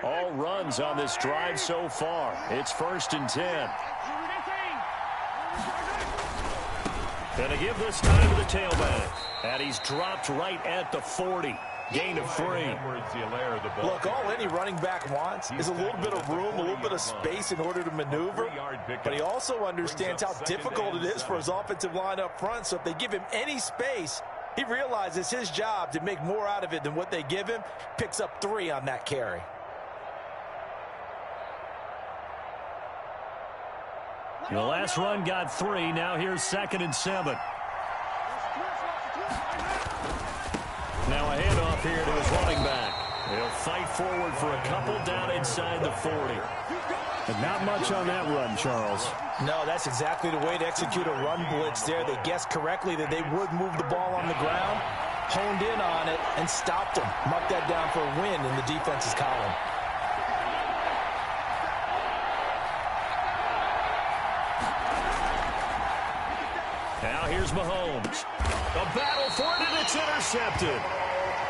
All runs on this drive so far. It's 1st and 10. Gonna give this time to the tailback. And he's dropped right at the 40. Gain of 3. Look, all any running back wants is a little bit of room, a little bit of space in order to maneuver. But he also understands how difficult it is for his offensive line up front. So if they give him any space, he realizes his job to make more out of it than what they give him. Picks up 3 on that carry. The last run got 3. Now here's 2nd and 7. Now a handoff here to his running back. He'll fight forward for a couple down inside the 40. But not much on that run, Charles. No, that's exactly the way to execute a run blitz there. They guessed correctly that they would move the ball on the ground, honed in on it, and stopped them. Mark that down for a win in the defense's column. Now here's Mahomes. A battle for it, and it's intercepted.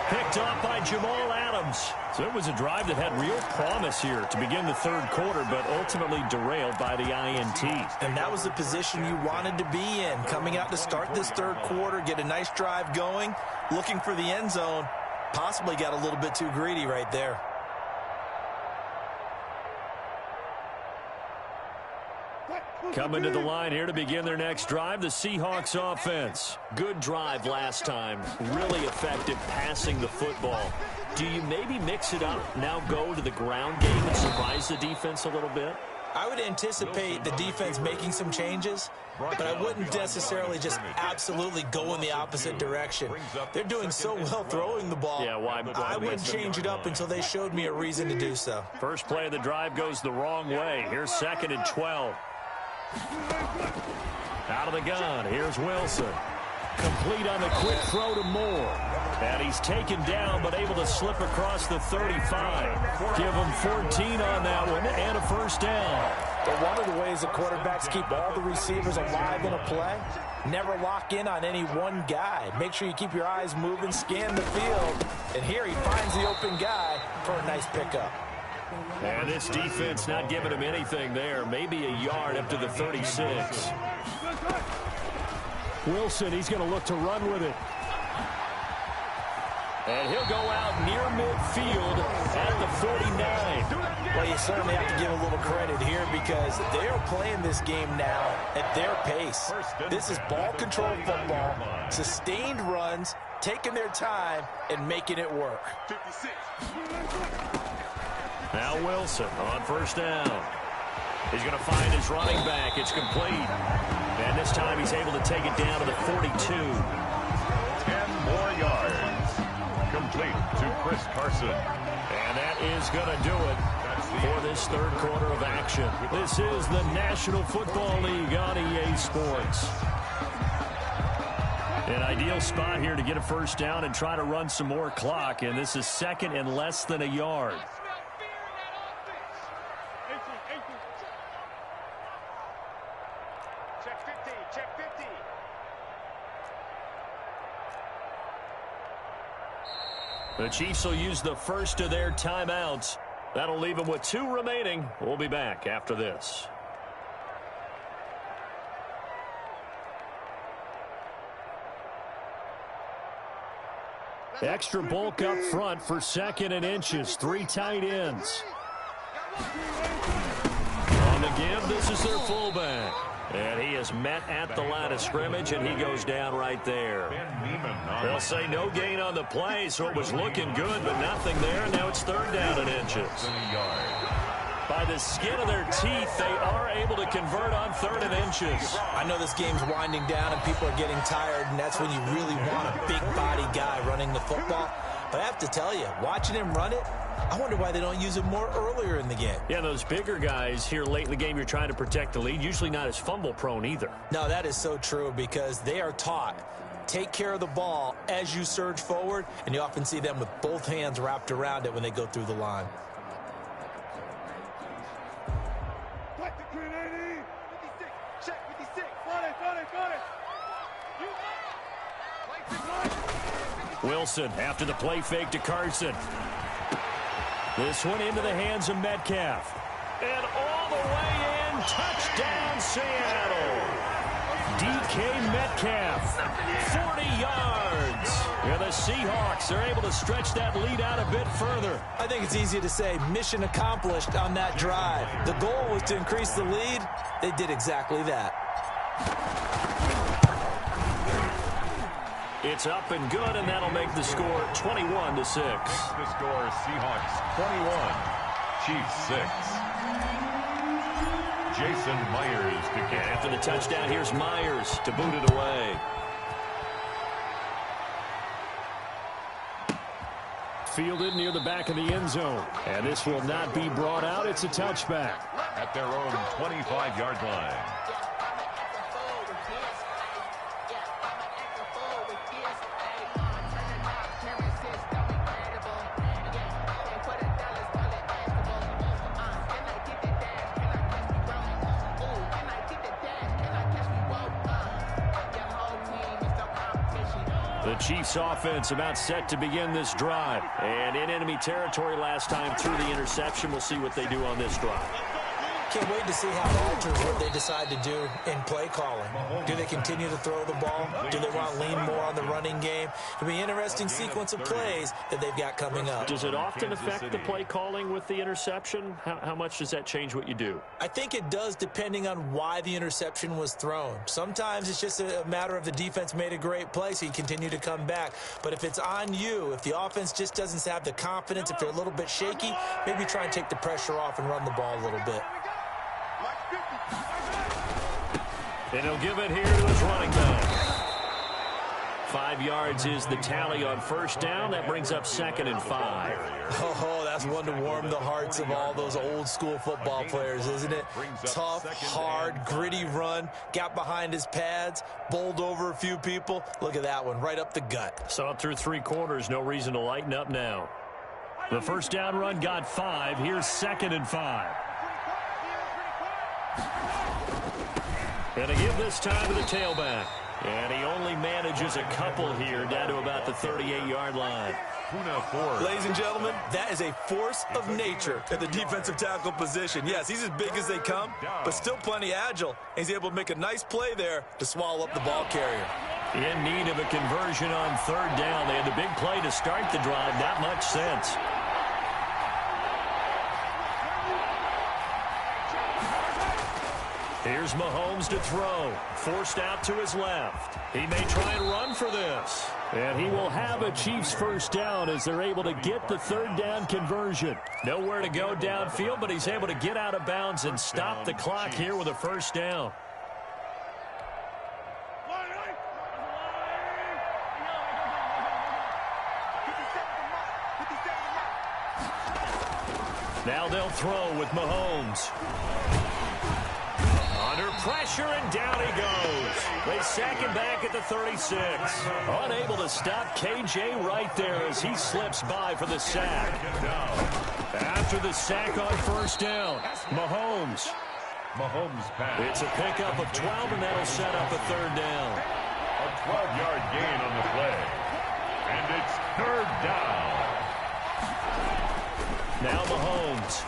Picked off by Jamal Adams. So it was a drive that had real promise here to begin the 3rd quarter, but ultimately derailed by the INT. And that was the position you wanted to be in. Coming out to start this 3rd quarter, get a nice drive going, looking for the end zone. Possibly got a little bit too greedy right there. Coming to the line here to begin their next drive, the Seahawks offense. Good drive last time. Really effective passing the football. Do you maybe mix it up, now go to the ground game and surprise the defense a little bit? I would anticipate the defense making some changes, but I wouldn't necessarily just absolutely go in the opposite direction. They're doing so well throwing the ball. Yeah, I wouldn't change it up until they showed me a reason to do so. First play of the drive goes the wrong way. Here's 2nd and 12. Out of the gun, here's Wilson. Complete on the quick throw to Moore. And he's taken down, but able to slip across the 35. Give him 14 on that one, and a 1st down. But one of the ways the quarterbacks keep all the receivers alive in a play, never lock in on any one guy. Make sure you keep your eyes moving, scan the field. And here he finds the open guy for a nice pickup. And this defense not giving him anything there. Maybe a yard up to the 36. Wilson, he's going to look to run with it. And he'll go out near midfield at the 49. Well, you certainly have to give a little credit here because they are playing this game now at their pace. This is ball control football, sustained runs, taking their time, and making it work. Now Wilson on 1st down. He's going to find his running back. It's complete. And this time he's able to take it down to the 42. 10 more yards. Complete to Chris Carson. And that is going to do it for this 3rd quarter of action. This is the National Football League on EA Sports. An ideal spot here to get a 1st down and try to run some more clock. And this is 2nd and less than a yard. The Chiefs will use the first of their timeouts. That'll leave them with 2 remaining. We'll be back after this. Extra bulk up front for 2nd and inches. 3 tight ends. On the give, this is their fullback. And he is met at the line of scrimmage, and he goes down right there. They'll say no gain on the play, so it was looking good, but nothing there. Now it's 3rd down and inches. By the skin of their teeth, they are able to convert on 3rd and inches. I know this game's winding down and people are getting tired, and that's when you really want a big-body guy running the football. But I have to tell you, watching him run it, I wonder why they don't use him more earlier in the game. Yeah, those bigger guys here late in the game, you're trying to protect the lead, usually not as fumble-prone either. No, that is so true because they are taught. Take care of the ball as you surge forward, and you often see them with both hands wrapped around it when they go through the line. Wilson after the play fake to Carson. This one into the hands of Metcalf. And all the way in, touchdown Seattle. DK Metcalf, 40 yards. And the Seahawks are able to stretch that lead out a bit further. I think it's easy to say mission accomplished on that drive. The goal was to increase the lead. They did exactly that. It's up and good, and that'll make the score 21-6. The score, Seahawks 21, Chiefs 6. Jason Myers to get. After the touchdown, here's Myers to boot it away. Fielded near the back of the end zone. And this will not be brought out. It's a touchback. At their own 25-yard line. The Chiefs offense about set to begin this drive. And in enemy territory last time through the interception. We'll see what they do on this drive. Can't wait to see how it alters what they decide to do in play calling. Do they continue to throw the ball? Do they want to lean more on the running game? It'll be an interesting sequence of plays that they've got coming up. Does it often affect the play calling with the interception? How much does that change what you do? I think it does depending on why the interception was thrown. Sometimes it's just a matter of the defense made a great play, so you continue to come back. But if it's on you, if the offense just doesn't have the confidence, if they're a little bit shaky, maybe try and take the pressure off and run the ball a little bit. And he'll give it here to his running back. 5 yards is the tally on first down. That brings up 2nd and 5. Oh, that's one to warm the hearts of all those old school football players, isn't it? Tough, hard, gritty run. Got behind his pads, bowled over a few people. Look at that one, right up the gut. Saw it through 3 quarters. No reason to lighten up now. The first down run got 5. Here's 2nd and 5. And a give this time to the tailback. And he only manages a couple here down to about the 38-yard line. Ladies and gentlemen, that is a force of nature at the defensive tackle position. Yes, he's as big as they come, but still plenty agile. He's able to make a nice play there to swallow up the ball carrier. In need of a conversion on 3rd down. They had the big play to start the drive. Not much sense. Here's Mahomes to throw. Forced out to his left. He may try and run for this. And he will have a Chiefs first down as they're able to get the 3rd down conversion. Nowhere to go downfield, but he's able to get out of bounds and stop the clock here with a first down. Now they'll throw with Mahomes. Under pressure, and down he goes. They sack him back at the 36. Unable to stop KJ right there as he slips by for the sack. After the sack on first down, Mahomes pass. It's a pickup of 12, and that'll set up a 3rd down. A 12-yard gain on the play. And it's 3rd down. Now Mahomes.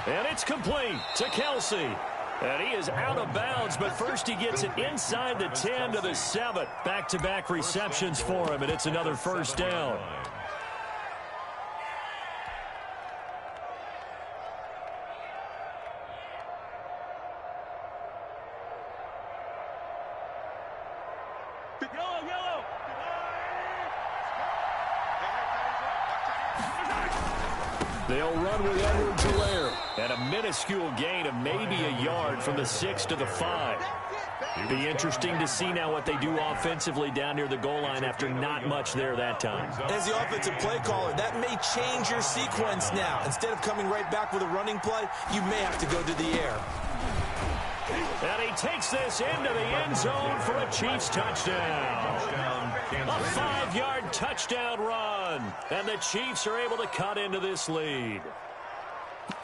And it's complete to Kelsey. And he is out of bounds, but first he gets it inside the 10 to the 7. Back-to-back receptions for him, and it's another first down. They'll run with Edwards-Helaire. And a minuscule gain of maybe a yard from the 6 to the 5. Be interesting to see now what they do offensively down near the goal line after not much there that time. As the offensive play caller, that may change your sequence now. Instead of coming right back with a running play, you may have to go to the air. And he takes this into the end zone for a Chiefs touchdown. A 5-yard touchdown run. And the Chiefs are able to cut into this lead.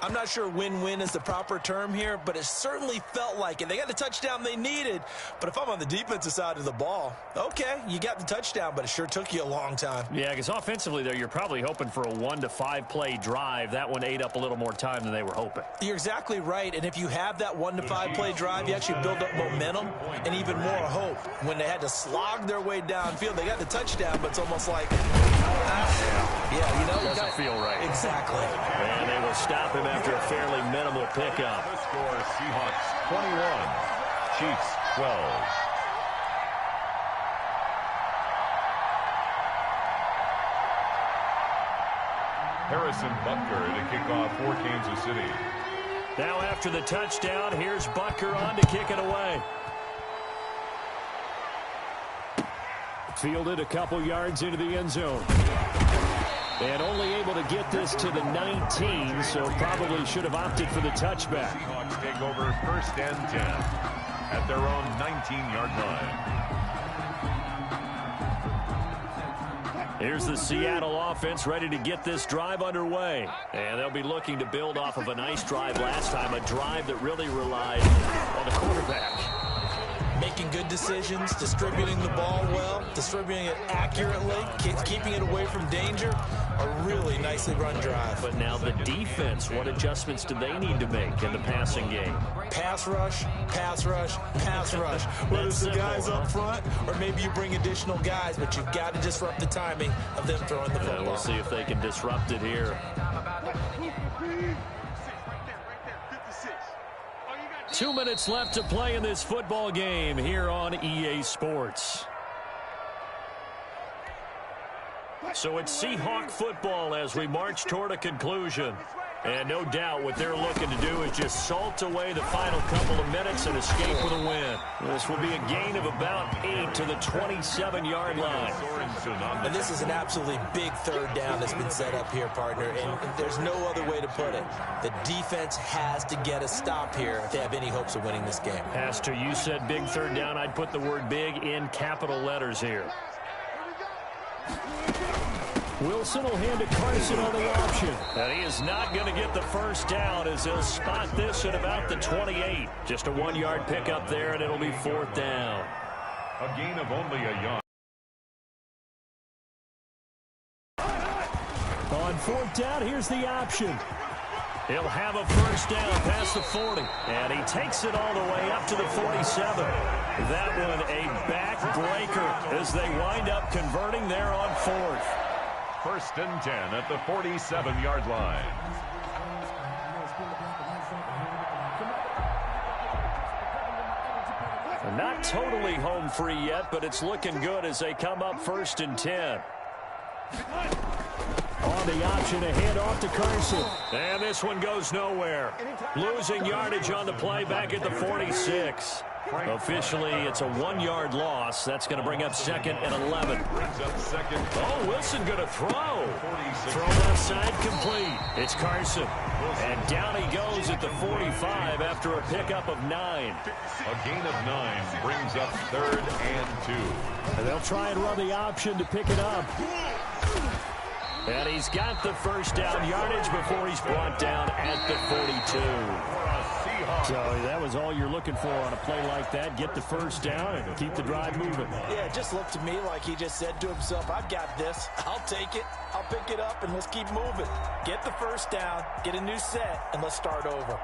I'm not sure win-win is the proper term here, but it certainly felt like it. They got the touchdown they needed, but if I'm on the defensive side of the ball, okay, you got the touchdown, but it sure took you a long time. Yeah, because offensively there, you're probably hoping for a 1 to 5 play drive. That one ate up a little more time than they were hoping. You're exactly right, and if you have that 1 to 5 play drive, you actually build up momentum and even more hope. When they had to slog their way downfield, they got the touchdown, but it's almost like, yeah, you know, doesn't feel right. Exactly. And they will stop him after a fairly minimal pickup. The score, Seahawks 21, Chiefs 12. Harrison Butker to kick off for Kansas City. Now after the touchdown, here's Butker on to kick it away. Fielded a couple yards into the end zone. And only able to get this to the 19, so probably should have opted for the touchback. Seahawks take over 1st and 10 at their own 19-yard line. Here's the Seattle offense ready to get this drive underway. And they'll be looking to build off of a nice drive last time, a drive that really relied on the quarterback. Making good decisions, distributing the ball well, distributing it accurately, keeping it away from danger. A really nicely run drive. But now the defense, what adjustments do they need to make in the passing game? Pass rush, pass rush, pass rush. Whether it's the guys up front or maybe you bring additional guys, but you've got to disrupt the timing of them throwing the football. We'll see if they can disrupt it here. 2 minutes left to play in this football game here on EA Sports. So it's Seahawk football as we march toward a conclusion. And no doubt what they're looking to do is just salt away the final couple of minutes and escape with a win. This will be a gain of about 8 to the 27-yard line. And this is an absolutely big 3rd down that's been set up here, partner. And there's no other way to put it. The defense has to get a stop here if they have any hopes of winning this game. Pastor, you said big 3rd down. I'd put the word big in capital letters here. Wilson will hand to Carson on the option. And he is not going to get the first down as he'll spot this at about the 28. Just a 1-yard pickup there, and it'll be 4th down. A gain of only a yard. On 4th down, here's the option. He'll have a first down past the 40. And he takes it all the way up to the 47. That one a backbreaker as they wind up converting there on 4th. 1st and 10 at the 47-yard line. Not totally home free yet, but it's looking good as they come up 1st and 10. On the option, a handoff to Carson. And this one goes nowhere. Losing yardage on the play back at the 46. Officially, it's a 1-yard loss. That's going to bring up 2nd and 11. Oh, Wilson going to throw. Throw left side complete. It's Carson. And down he goes at the 45 after a pickup of 9. A gain of 9 brings up 3rd and 2. And they'll try and run the option to pick it up. And he's got the first down yardage before he's brought down at the 42. So that was all you're looking for on a play like that. Get the first down and keep the drive moving. Yeah, it just looked to me like he just said to himself, I've got this. I'll take it. I'll pick it up, and let's keep moving. Get the first down, get a new set, and let's start over.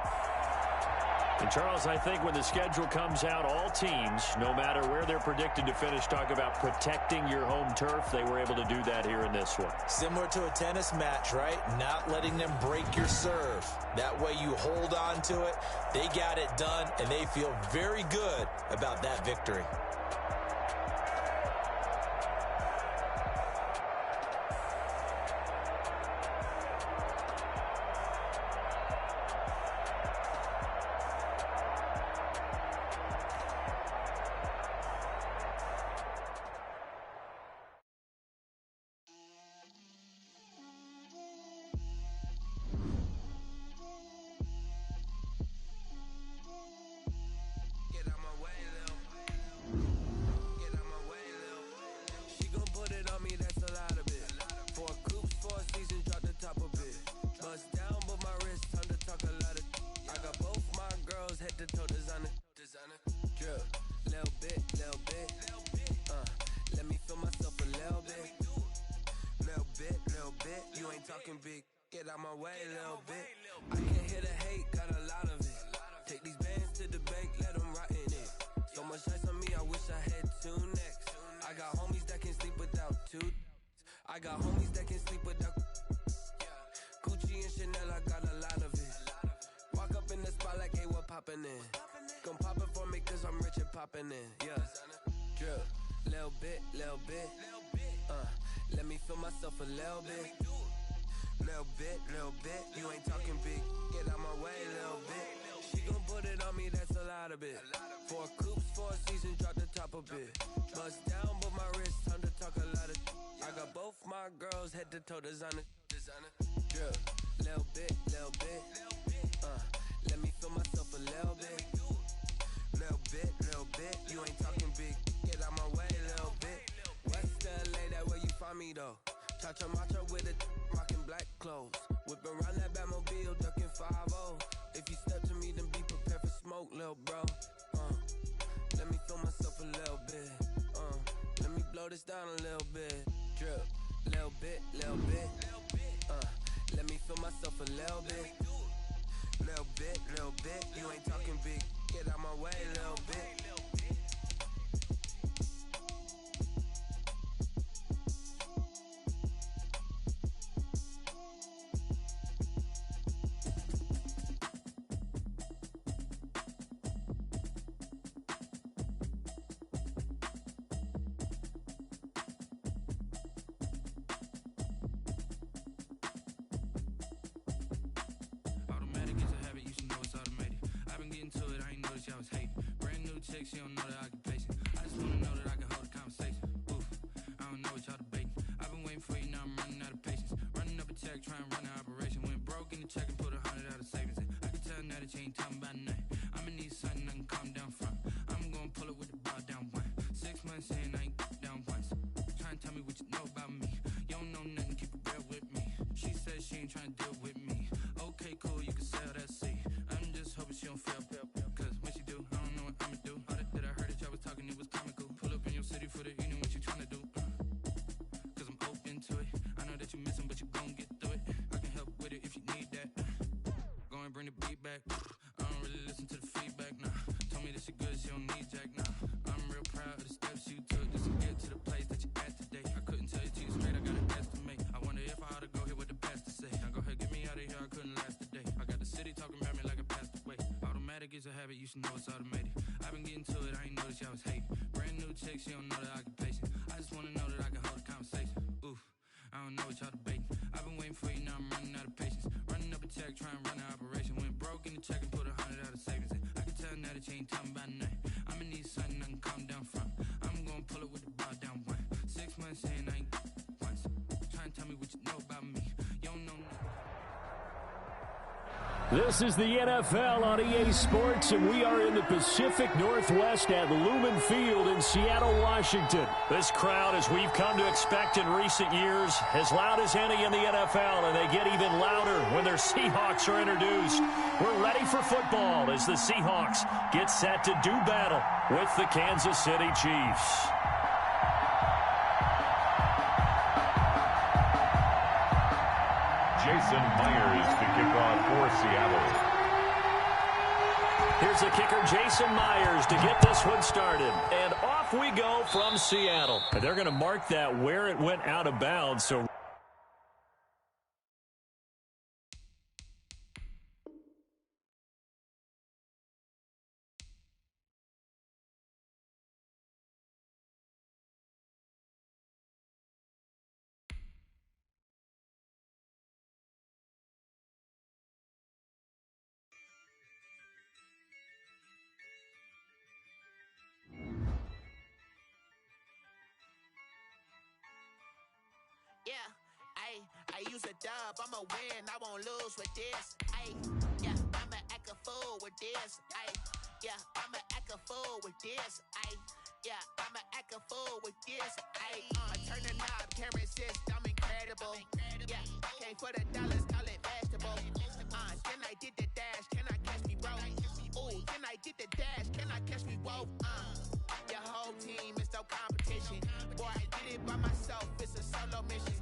And, Charles, I think when the schedule comes out, all teams, no matter where they're predicted to finish, talk about protecting your home turf. They were able to do that here in this one. Similar to a tennis match, right? Not letting them break your serve. That way you hold on to it. They got it done, and they feel very good about that victory. head to toe designer. Drip, little bit. Let me feel myself a little bit. Little bit. You ain't talking big. Get out my way, little bit. I can't hear the hate, got a lot of it. Take these bands to the bank, let them rot in it. So much ice on me, I wish I had two necks. I got homies that can sleep without two. I got homies that can sleep without Gucci and Chanel, I got a lot of it. Walk up in the spot like, hey, what poppin' in? Come pop it for me, cause I'm rich and poppin' in. Yeah. Drip, little bit. Let me feel myself a little bit. Little bit. You ain't talking big. Get out my way, little bit. She gon' put it on me, that's a lot of it. 4 coops, 4 seasons, drop the top a bit. Bust down, but my wrist, time to talk a lot of. I got both my girls head to toe designer. Drip, little bit. Let me feel myself a little bit. Little bit. You ain't talking big. Get out my way, little bit. West LA, that where you find me though. Cha-cha macha with a rockin' black clothes. Whip around that Batmobile, ducking 5-0. If you step to me, then be prepared for smoke, lil' bro. Let me feel myself a little bit. Let me blow this down a little bit. Drip, little bit. Let me feel myself a little bit. Little bit. You ain't talking big. Get out my way, little bit. She don't know the occupation. I just wanna know that I can hold a conversation. Oof, I don't know what y'all debating. I've been waiting for you, now I'm running out of patience. Running up a check, trying to run an operation. Went broke in the check and put 100 out of savings in. I can tell now that you ain't talking about nothing. I'ma need something I can calm down from. I'm gonna pull it with the bar down one. 6 months in, I ain't down once. Trying to tell me what you know about me. You don't know nothing, keep it real with me. She said she ain't trying to deal with me. Okay, cool, you can sell that seat. I'm just hoping she don't fail. Cause when she do, I don't know what I'ma do. Talking, it was comical. Pull up in your city for the evening, what you tryna do? Cause I'm open to it. I know that you missing, but you gon' get through it. I can help with it if you need that. Go and bring the beat back. I don't really listen to the feedback, nah. Told me that she good, she don't need jack, nah. I'm real proud of the steps you took just to get to the place that you at today. I couldn't tell you to you straight, I got an estimate. I wonder if I ought to go here with the pastor say. Now go ahead, get me out of here, I couldn't last a day. I got the city talking about me like I passed away. Automatic is a habit, you should know it's automated. I've been getting to it, I ain't noticed y'all was hating. Brand new chick, she don't know the occupation. I just wanna know that I can hold a conversation. Oof, I don't know what y'all debating. I've been waiting for you, now I'm running out of patience. Running up a check, trying to run an operation. Went broke in the check and put 100 out of savings in. I can tell now that you ain't talking about nothing. I'ma need something I can calm down from. I'm gonna pull it with the bar down one. 6 months in, I ain't once. Trying to tell me what you know about me. You don't know nothing. This is the NFL on EA Sports, and we are in the Pacific Northwest at Lumen Field in Seattle, Washington. This crowd, as we've come to expect in recent years, as loud as any in the NFL, and they get even louder when their Seahawks are introduced. We're ready for football as the Seahawks get set to do battle with the Kansas City Chiefs. Jason Myers to kick off for Seattle. Here's the kicker, Jason Myers, to get this one started. And off we go from Seattle. And they're going to mark that where it went out of bounds. So I use a dub, I'ma win, I won't lose with this. Yeah, I'ma act a fool with this. Yeah, I'ma act a fool with this. Yeah, I'ma act a fool with this. I turn the knob, can't resist, I'm incredible. Yeah, came for the dollars, call it vegetable. Then I did the dash, can I catch me, bro? Ooh, then the dash, can I catch me woke? Your whole team is no competition. Boy, I did it by myself, it's a solo mission.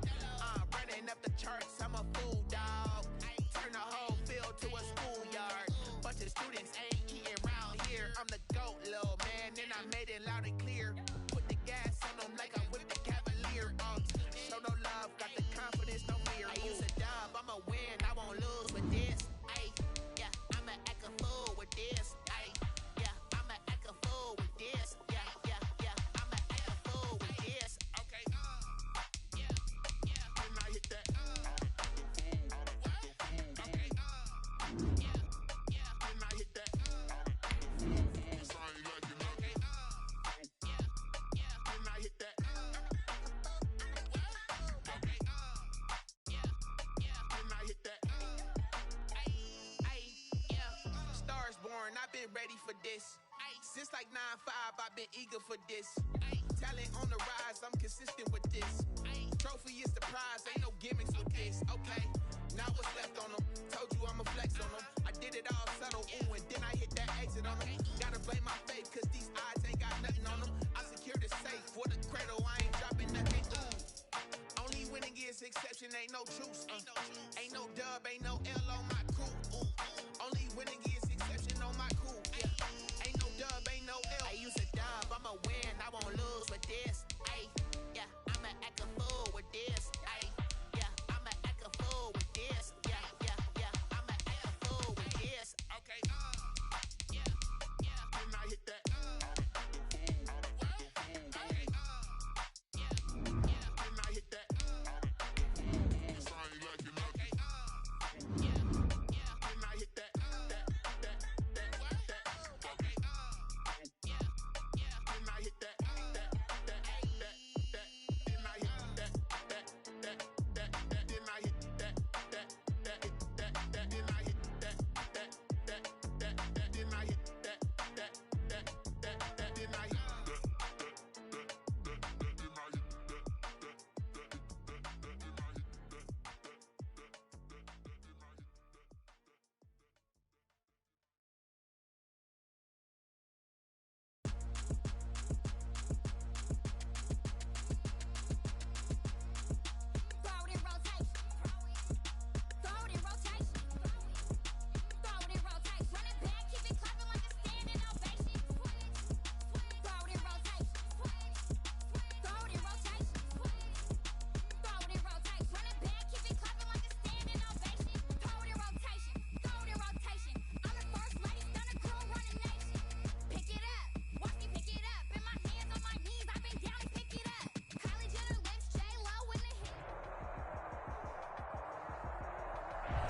Running up the charts, I'm a fool, dog. Turn the whole field to a schoolyard. Bunch of students ain't eating round here. I'm the GOAT, little man, and I made it loud and clear. Put the gas on them like I'm with the Cavalier. Show no love, got the confidence, no fear. I use a dub, I'ma win, I won't lose with this. Yeah, I'ma act a fool with this. Yeah, I'ma act a fool with this. Yeah, I'ma act a fool with this. Okay, yeah, and I hit that. Okay, yeah, and I hit that. Sorry, like you know. Okay, yeah, and I hit that. Okay, yeah, and I hit that. Stars born, I've been ready for this. Since like 9-5, I've been eager for this. Talent on the rise, I'm consistent with this. Trophy is the prize, ain't no gimmicks with this. Okay, now what's left on them? Told you I'ma flex on them. I did it all subtle, ooh, and then I hit that exit on them. Gotta blame my faith, cause these eyes ain't got nothing on them. I secured the safe for the cradle, I ain't dropping nothing. Ooh. Only winning is exception, ain't no truce. Ain't no dub, ain't no L on my crew. Only winning is exception on my crew. Yeah. Ain't no dub, ain't no L. I use a dub, I'ma win, I won't lose with this. Yeah, I'ma act a fool with this. Yeah, I'ma act a fool with this. Yeah, I'ma act a fool with this. Okay, yeah, and I hit that. Okay, yeah, and I hit that. Sorry, like you know. Okay, yeah, and I hit that. Okay, yeah, and I hit that.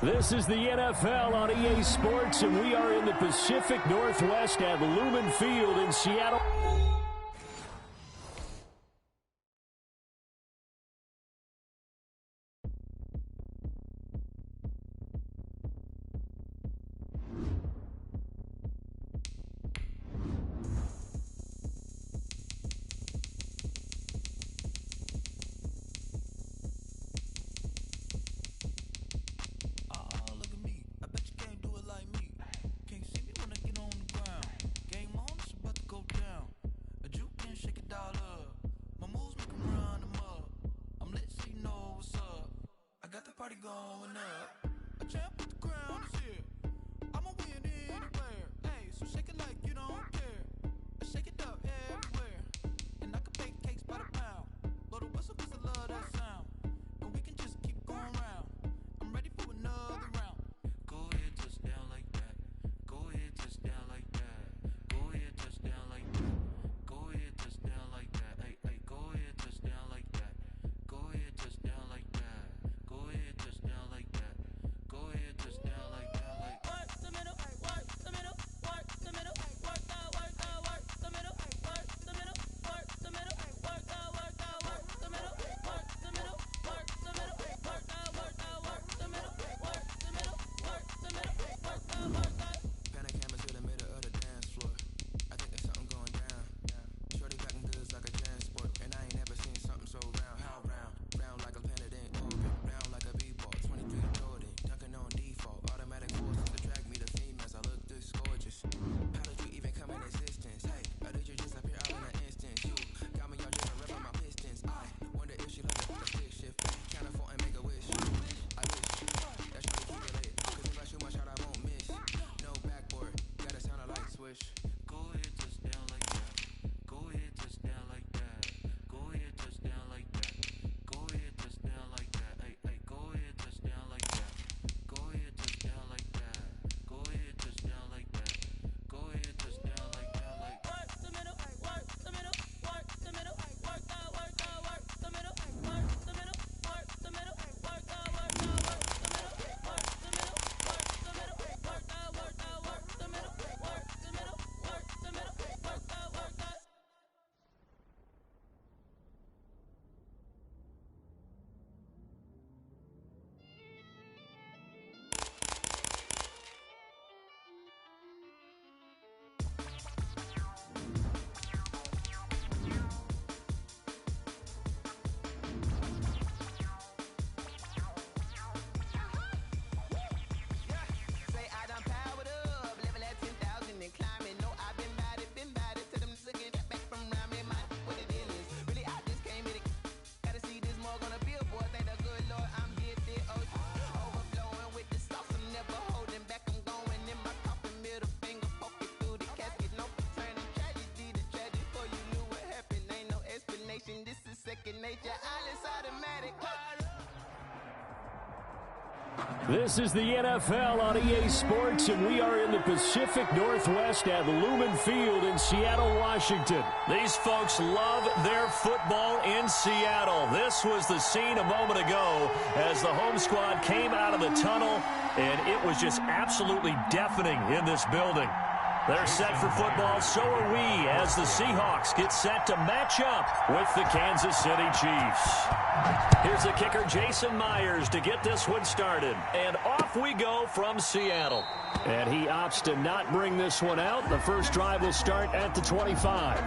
This is the NFL on EA Sports, and we are in the Pacific Northwest at Lumen Field in Seattle. Going up, a champ with the crown is here. I'ma win anywhere. Hey, so shake it like you don't care. Shake it up everywhere. And I can bake cakes by the pound. Blow the whistle 'cause I love that sound. And we can just keep going round. I'm ready for another round. Go ahead, touchdown like that. Go ahead, touchdown like that. Go ahead, touchdown like that. Go ahead, touchdown like that. Hey, go ahead, touchdown like that. Go ahead, touchdown like that. Go ahead, touchdown like that. Go ahead, touchdown like second nature. All is automatic. This is the NFL on EA Sports, and we are in the Pacific Northwest at Lumen Field in Seattle, Washington. These folks love their football in Seattle. This was the scene a moment ago as the home squad came out of the tunnel, and it was just absolutely deafening in this building. They're set for football, so are we, as the Seahawks get set to match up with the Kansas City Chiefs. Here's the kicker, Jason Myers, to get this one started. And off we go from Seattle. And he opts to not bring this one out. The first drive will start at the 25.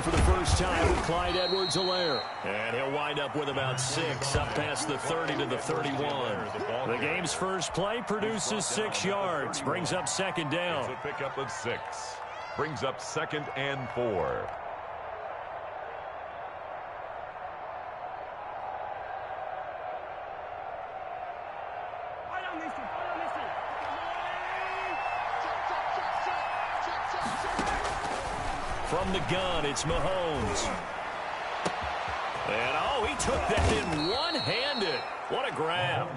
For the first time with Clyde Edwards-Helaire. And he'll wind up with about 6 up past the 30 to the 31. The game's first play produces 6 yards. Brings up second down. It's a pickup of 6. Brings up 2nd and 4. From the gun, it's Mahomes. And, oh, he took that in one-handed. What a grab.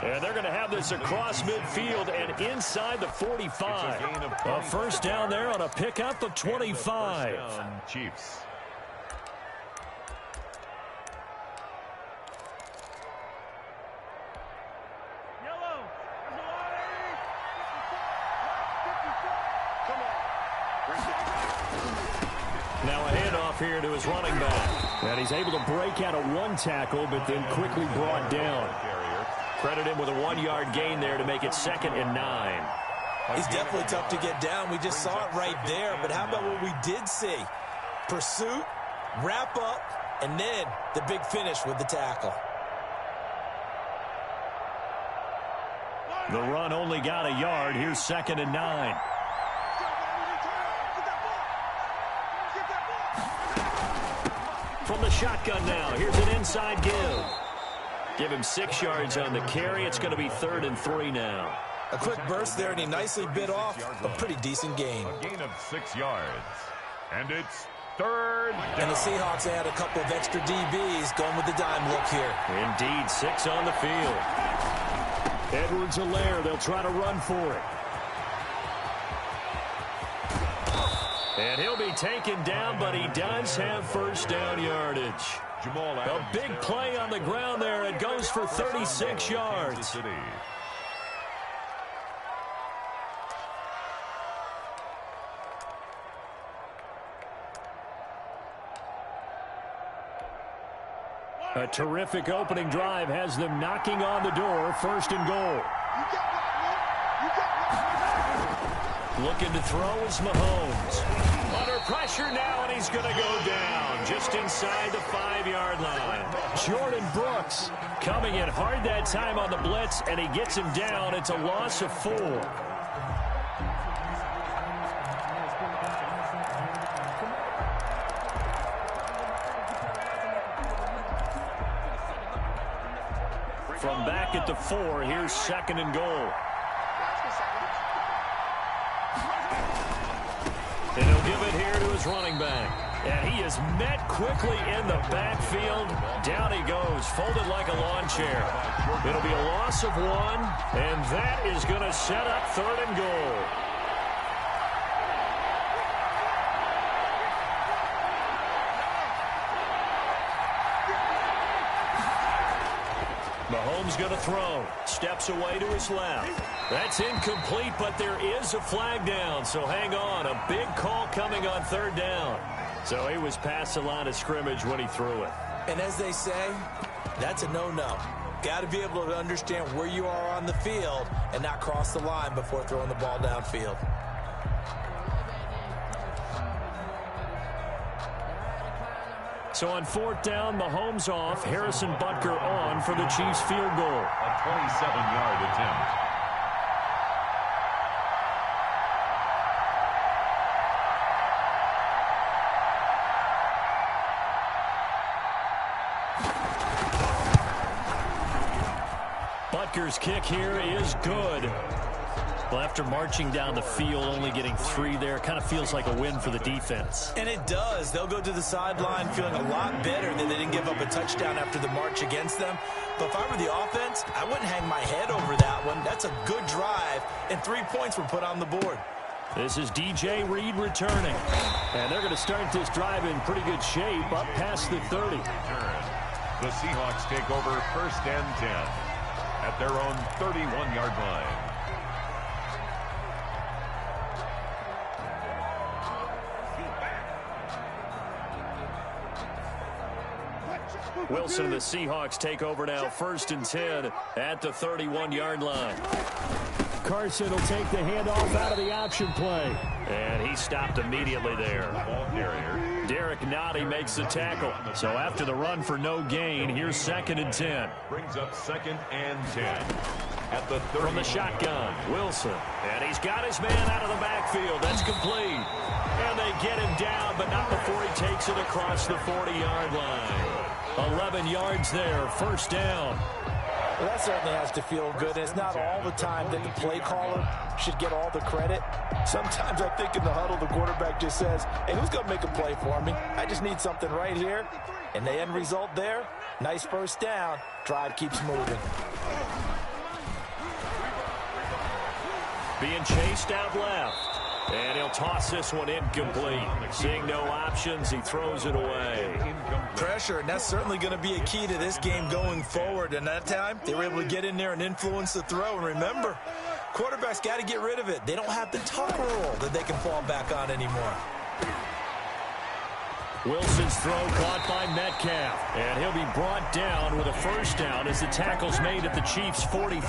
And they're going to have this across midfield and inside the 45. A first down there on a pickup of 25. Chiefs. Now a handoff here to his running back. And he's able to break out of one tackle, but then quickly brought down. Credit him with a 1-yard gain there to make it 2nd and 9. He's definitely tough to get down. We just saw it right there. But how about what we did see? Pursuit, wrap up, and then the big finish with the tackle. The run only got a yard. Here's 2nd and 9. From the shotgun now, here's an inside give. Give him 6 yards on the carry. It's going to be 3rd and 3 now. A quick burst there, and he nicely bit off a pretty decent gain. A gain of 6 yards. And it's 3rd down. And the Seahawks add a couple of extra DBs going with the dime look here. Indeed, 6 on the field. Edwards-Helaire, they'll try to run for it. And he'll be taken down, but he does have first down yardage. A big play on the ground there. It goes for 36 yards. A terrific opening drive has them knocking on the door. 1st and goal. Looking to throw is Mahomes. Under pressure now, and he's going to go down just inside the 5-yard line. Jordan Brooks coming in hard that time on the blitz, and he gets him down. It's a loss of 4. From back at the 4, here's 2nd and goal. And he'll give it here to his running back. And he is met quickly in the backfield. Down he goes, folded like a lawn chair. It'll be a loss of 1, and that is going to set up 3rd and goal. Mahomes going to throw. Steps away to his left. That's incomplete, but there is a flag down, so hang on. A big call coming on 3rd down. So he was past the line of scrimmage when he threw it. And as they say, that's a no-no. Got to be able to understand where you are on the field and not cross the line before throwing the ball downfield. So on 4th down, Mahomes off, Harrison Butker on for the Chiefs field goal. A 27-yard attempt. Butker's kick here is good. Well, after marching down the field, only getting 3 there, kind of feels like a win for the defense. And it does. They'll go to the sideline feeling a lot better that they didn't give up a touchdown after the march against them. But if I were the offense, I wouldn't hang my head over that one. That's a good drive, and 3 points were put on the board. This is DJ Reed returning. And they're going to start this drive in pretty good shape, up past the 30. The Seahawks take over 1st and 10 at their own 31-yard line. Wilson and the Seahawks take over now, 1st and 10 at the 31-yard line. Carson will take the handoff out of the option play. And he stopped immediately there. Ball carrier. Derek Nottie makes the tackle. So after the run for no gain, here's 2nd and 10. Brings up 2nd and 10 at the 30. From the shotgun, Wilson. And he's got his man out of the backfield. That's complete. And they get him down, but not before he takes it across the 40-yard line. 11 yards there, 1st down. Well, that certainly has to feel good. And it's not all the time that the play caller should get all the credit. Sometimes I think in the huddle, the quarterback just says, hey, who's going to make a play for me? I just need something right here. And the end result there, nice 1st down. Drive keeps moving. Being chased out left. And he'll toss this one incomplete. Seeing no options, he throws it away. Pressure, and that's certainly going to be a key to this game going forward. And that time, they were able to get in there and influence the throw. And remember, quarterbacks got to get rid of it. They don't have the tuck rule that they can fall back on anymore. Wilson's throw caught by Metcalf. And he'll be brought down with a 1st down as the tackle's made at the Chiefs' 43.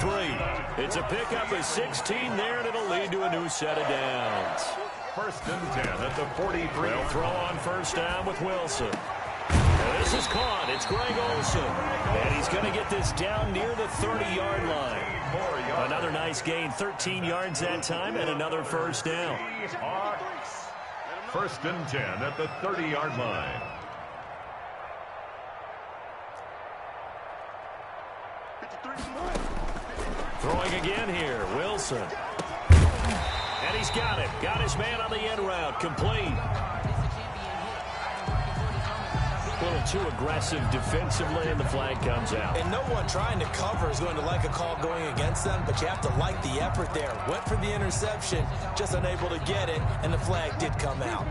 It's a pickup of 16 there, and it'll lead to a new set of downs. 1st and 10 at the 43. They'll throw on 1st down with Wilson. And this is caught. It's Greg Olsen. And he's going to get this down near the 30-yard line. Another nice gain, 13 yards that time, and another 1st down. 1st and 10 at the 30-yard line. Throwing again here, Wilson. And he's got it. Got his man on the end route, complete. A little too aggressive defensively, and the flag comes out. And no one trying to cover is going to like a call going against them, but you have to like the effort there. Went for the interception, just unable to get it, and the flag did come out.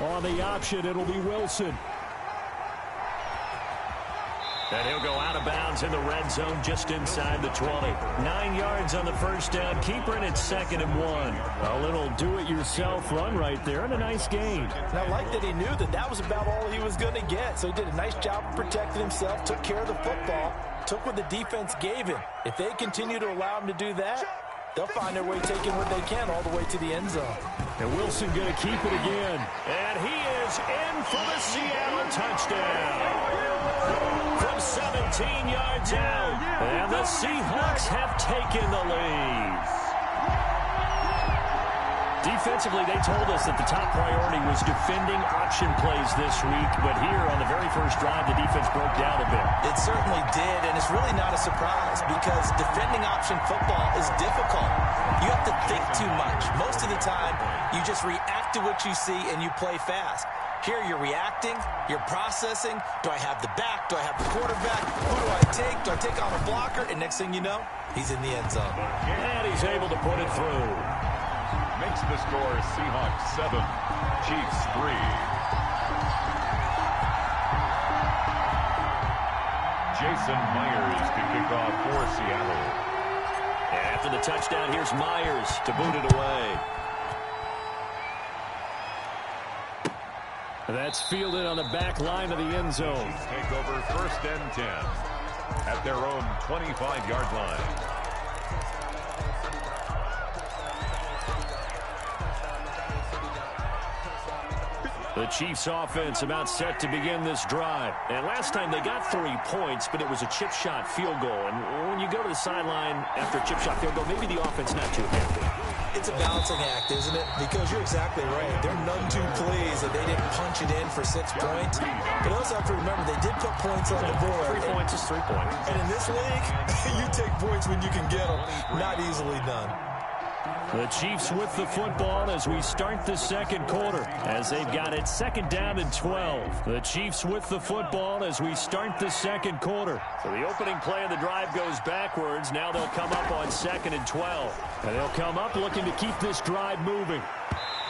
On the option, it'll be Wilson. And he'll go out of bounds in the red zone just inside the 20. 9 yards on the 1st down. Keeper, and it's 2nd and 1. A little do-it-yourself run right there, and a nice gain. And I like that he knew that that was about all he was going to get. So he did a nice job of protecting himself, took care of the football, took what the defense gave him. If they continue to allow him to do that, they'll find their way taking what they can all the way to the end zone. And Wilson going to keep it again. And he is in for the Seattle touchdown. From 17 yards out. And the Seahawks have taken the lead. Defensively, they told us that the top priority was defending option plays this week. But here on the very first drive, the defense broke down a bit. It certainly did, and it's really not a surprise because defending option football is difficult. You have to think too much. Most of the time, you just react to what you see and you play fast. Here you're reacting, you're processing. Do I have the back? Do I have the quarterback? Who do I take? Do I take on a blocker? And next thing you know, he's in the end zone. And he's able to put it through. Makes the score Seahawks 7, Chiefs 3. Jason Myers to kick off for Seattle. And after the touchdown, here's Myers to boot it away. That's fielded on the back line of the end zone. Chiefs take over 1st and 10 at their own 25-yard line. The Chiefs offense about set to begin this drive. And last time they got 3 points, but it was a chip shot field goal. And when you go to the sideline after a chip shot field goal, maybe the offense not too happy. It's a balancing act, isn't it? Because you're exactly right. They're none too pleased that they didn't punch it in for 6 points. But also have to remember, they did put points on the board. 3 points is 3 points. And in this league, you take points when you can get them. Not easily done. The Chiefs with the football as we start the second quarter, as they've got it 2nd down and 12. The Chiefs with the football as we start the second quarter. So the opening play of the drive goes backwards. Now they'll come up on 2nd and 12. And they'll come up looking to keep this drive moving.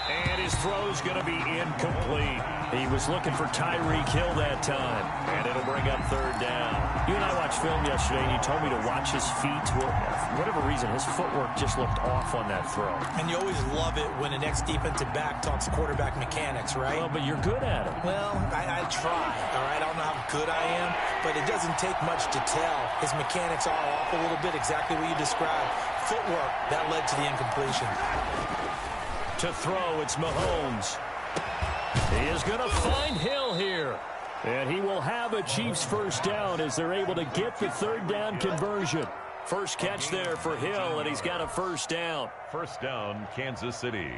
And his throw's going to be incomplete. He was looking for Tyreek Hill that time. And it'll bring up 3rd down. You and I watched film yesterday, and you told me to watch his feet. Well, for whatever reason, his footwork just looked off on that throw. And you always love it when an ex-defensive back talks quarterback mechanics, right? Well, but you're good at it. Well, I try, all right? I don't know how good I am, but it doesn't take much to tell. His mechanics are off a little bit, exactly what you described. Footwork, that led to the incompletion. To throw, it's Mahomes. He is going to find Hill here. And he will have a Chiefs 1st down as they're able to get the 3rd down conversion. First catch there for Hill, and he's got a 1st down. 1st down, Kansas City.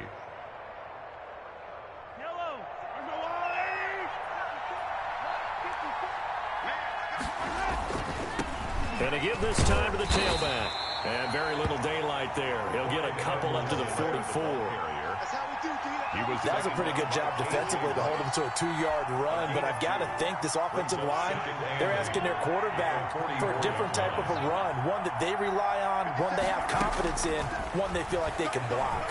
And to give this time to the tailback. And very little daylight there. He'll get a couple up to the 44. That was a pretty good job defensively to hold him to a 2-yard run, but I've got to think this offensive line, they're asking their quarterback for a different type of a run, one that they rely on, one they have confidence in, one they feel like they can block.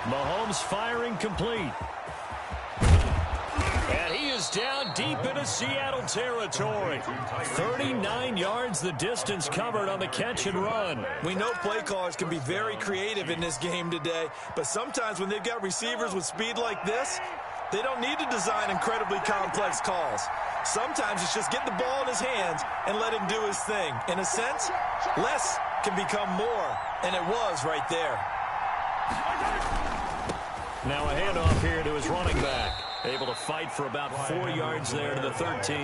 Mahomes firing complete. And he is down deep into Seattle territory. 39 yards the distance covered on the catch and run. We know play callers can be very creative in this game today, but sometimes when they've got receivers with speed like this, they don't need to design incredibly complex calls. Sometimes it's just get the ball in his hands and let him do his thing. In a sense, less can become more, and it was right there. Now a handoff here to his running back. Able to fight for about 4 yards there to the 13.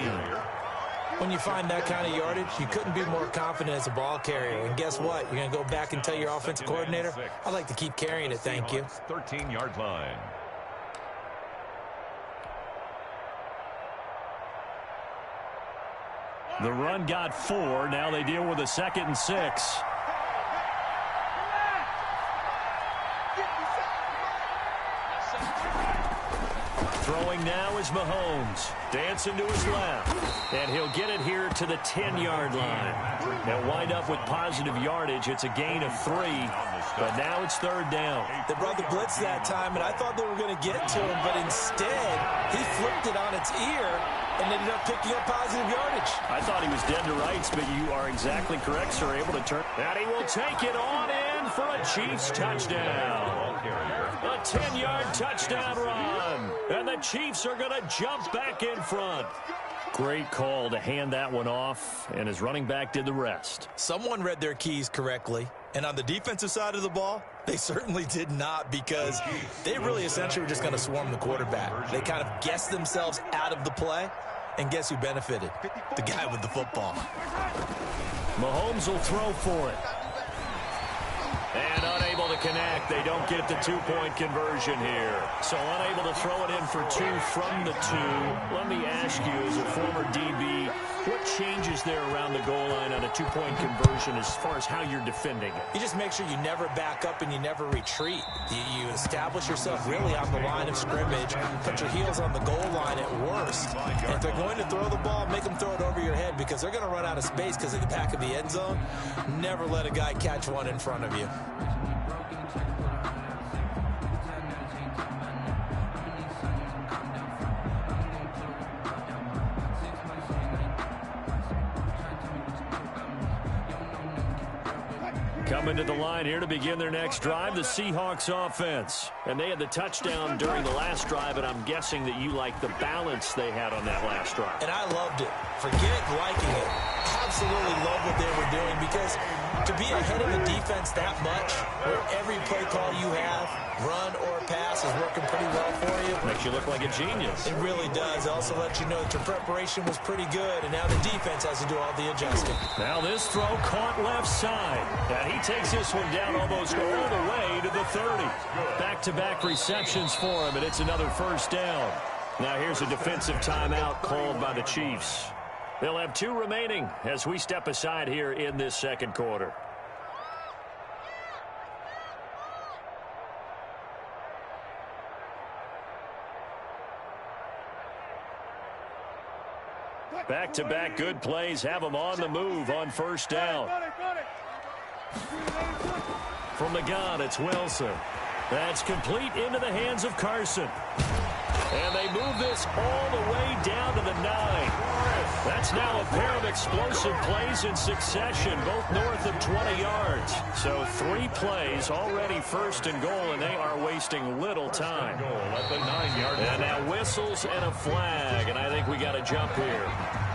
When you find that kind of yardage, you couldn't be more confident as a ball carrier. And guess what? You're going to go back and tell your offensive coordinator, I'd like to keep carrying it, thank you. 13-yard line. The run got 4. Now they deal with a 2nd and 6. Throwing now is Mahomes. Dancing to his left. And he'll get it here to the 10-yard line. They'll wind up with positive yardage. It's a gain of 3. But now it's 3rd down. They brought the blitz that time, and I thought they were going to get to him. But instead, he flipped it on its ear and ended up picking up positive yardage. I thought he was dead to rights, but you are exactly correct, sir. Able to turn. And he will take it on in for a Chiefs touchdown. A 10-yard touchdown run. And the Chiefs are going to jump back in front. Great call to hand that one off, and his running back did the rest. Someone read their keys correctly, and on the defensive side of the ball, they certainly did not, because they really essentially were just going to swarm the quarterback. They kind of guessed themselves out of the play, and guess who benefited? The guy with the football. Mahomes will throw for it. And unable to connect. They don't get the 2-point conversion here. So unable to throw it in for 2 from the 2. Let me ask you, as a former DB, what changes there around the goal line on a 2-point conversion as far as how you're defending it? You just make sure you never back up and you never retreat. You establish yourself really on the line of scrimmage, put your heels on the goal line at worst. And if they're going to throw the ball, make them throw it over your head, because they're going to run out of space because of the back of the end zone. Never let a guy catch one in front of you. Coming to the line here to begin their next drive, the Seahawks offense. And they had the touchdown during the last drive, and I'm guessing that you like the balance they had on that last drive. And I loved it. Forget liking it. Have absolutely love what they were doing, because to be ahead of the defense that much, where every play call you have, run or pass, is working pretty well for you. Makes you look like a genius. It really does. It also lets you know that your preparation was pretty good, and now the defense has to do all the adjusting. Now this throw caught left side. And he takes this one down almost all the way to the 30. Back-to-back receptions for him, and it's another first down. Now here's a defensive timeout called by the Chiefs. They'll have 2 remaining as we step aside here in this second quarter. Back-to-back good plays have them on the move on first down. From the gun, it's Wilson. That's complete into the hands of Carson. And they move this all the way down to the 9. That's now a pair of explosive plays in succession, both north of 20 yards. So 3 plays already first and goal, and they are wasting little time. And now whistles and a flag, and I think we got a jump here.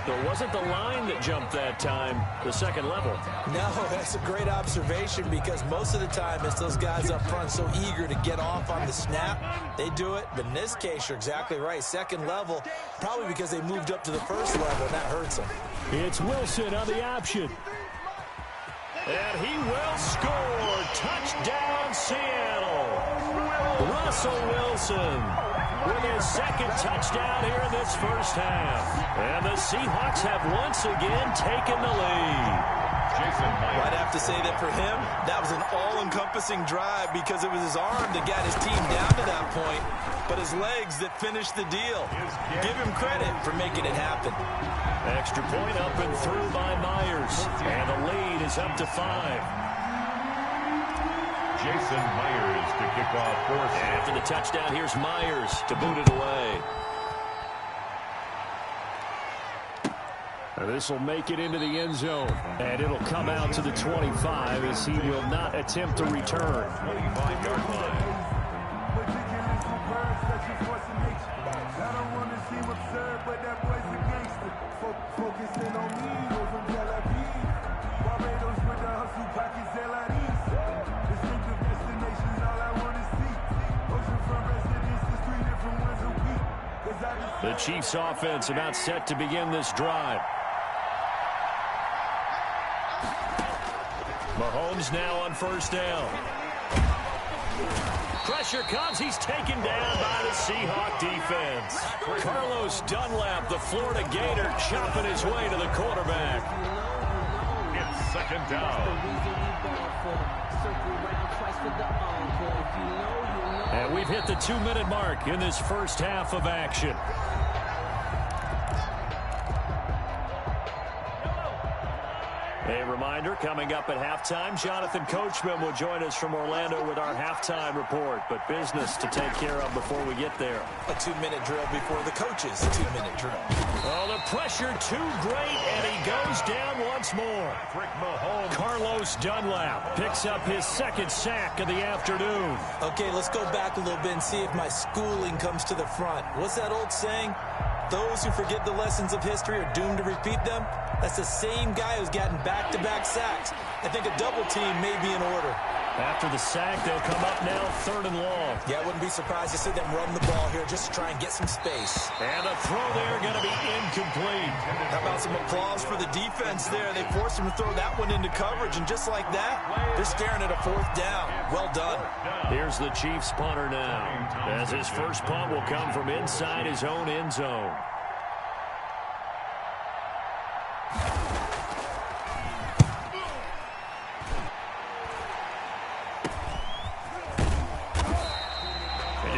It wasn't the line that jumped that time, the second level. No, that's a great observation, because most of the time it's those guys up front so eager to get off on the snap. They do it, but in this case, you're exactly right. Second level, probably because they moved up to the first level, and that hurts them. It's Wilson on the option. And he will score. Touchdown, Seattle. Russell Wilson with his second touchdown here in this first half. And the Seahawks have once again taken the lead. I'd have to say that for him, that was an all-encompassing drive, because it was his arm that got his team down to that point, but his legs that finished the deal. Give him credit for making it happen. Extra point up and through by Myers. And the lead is up to 5. Jason Myers to kick off for Seattle. After the touchdown, here's Myers to boot it away. This will make it into the end zone. And it'll come out to the 25 as he will not attempt to return. 25-yard line. The Chiefs offense about set to begin this drive. Mahomes now on first down. Pressure comes. He's taken down by the Seahawk defense. Carlos Dunlap, the Florida Gator, chopping his way to the quarterback. It's second down. And we've hit the 2-minute mark in this first half of action. A reminder, coming up at halftime, Jonathan Coachman will join us from Orlando with our halftime report. But business to take care of before we get there. A 2-minute drill before the coach's 2-minute drill. Oh, the pressure too great, and he goes down once more. Carlos Dunlap picks up his second sack of the afternoon. Okay, let's go back a little bit and see if my schooling comes to the front. What's that old saying? Those who forget the lessons of history are doomed to repeat them. That's the same guy who's gotten back-to-back sacks. I think a double team may be in order. After the sack, they'll come up now 3rd and long. Yeah, I wouldn't be surprised to see them run the ball here just to try and get some space. And the throw there going to be incomplete. How about some applause for the defense there? They forced him to throw that one into coverage, and just like that, they're staring at a 4th down. Well done. Here's the Chiefs punter now, as his first punt will come from inside his own end zone.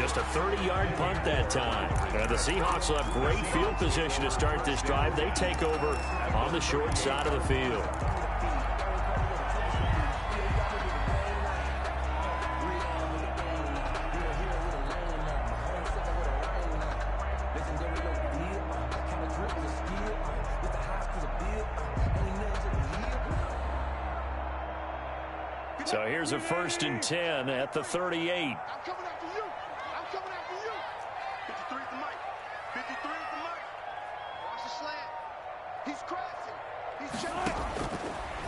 Just a 30-yard punt that time. And the Seahawks will have great field position to start this drive. They take over on the short side of the field. So here's a 1st and 10 at the 38.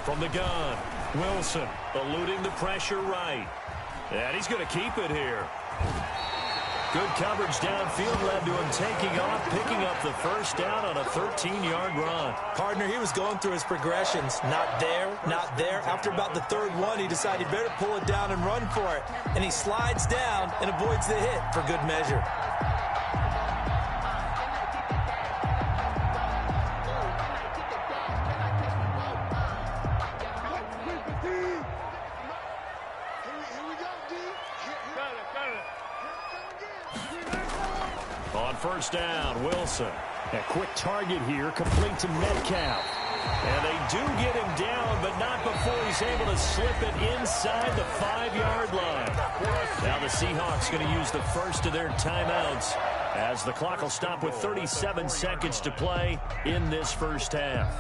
From the gun, Wilson eluding the pressure right. And he's going to keep it here. Good coverage downfield led to him taking off, picking up the first down on a 13-yard run. Partner, he was going through his progressions. Not there, not there. After about the third one, he decided he better pull it down and run for it. And he slides down and avoids the hit for good measure. On first down, Wilson. A quick target here, complete to Metcalf. And they do get him down, but not before he's able to slip it inside the 5-yard line. Now the Seahawks going to use the first of their timeouts as the clock will stop with 37 seconds to play in this first half.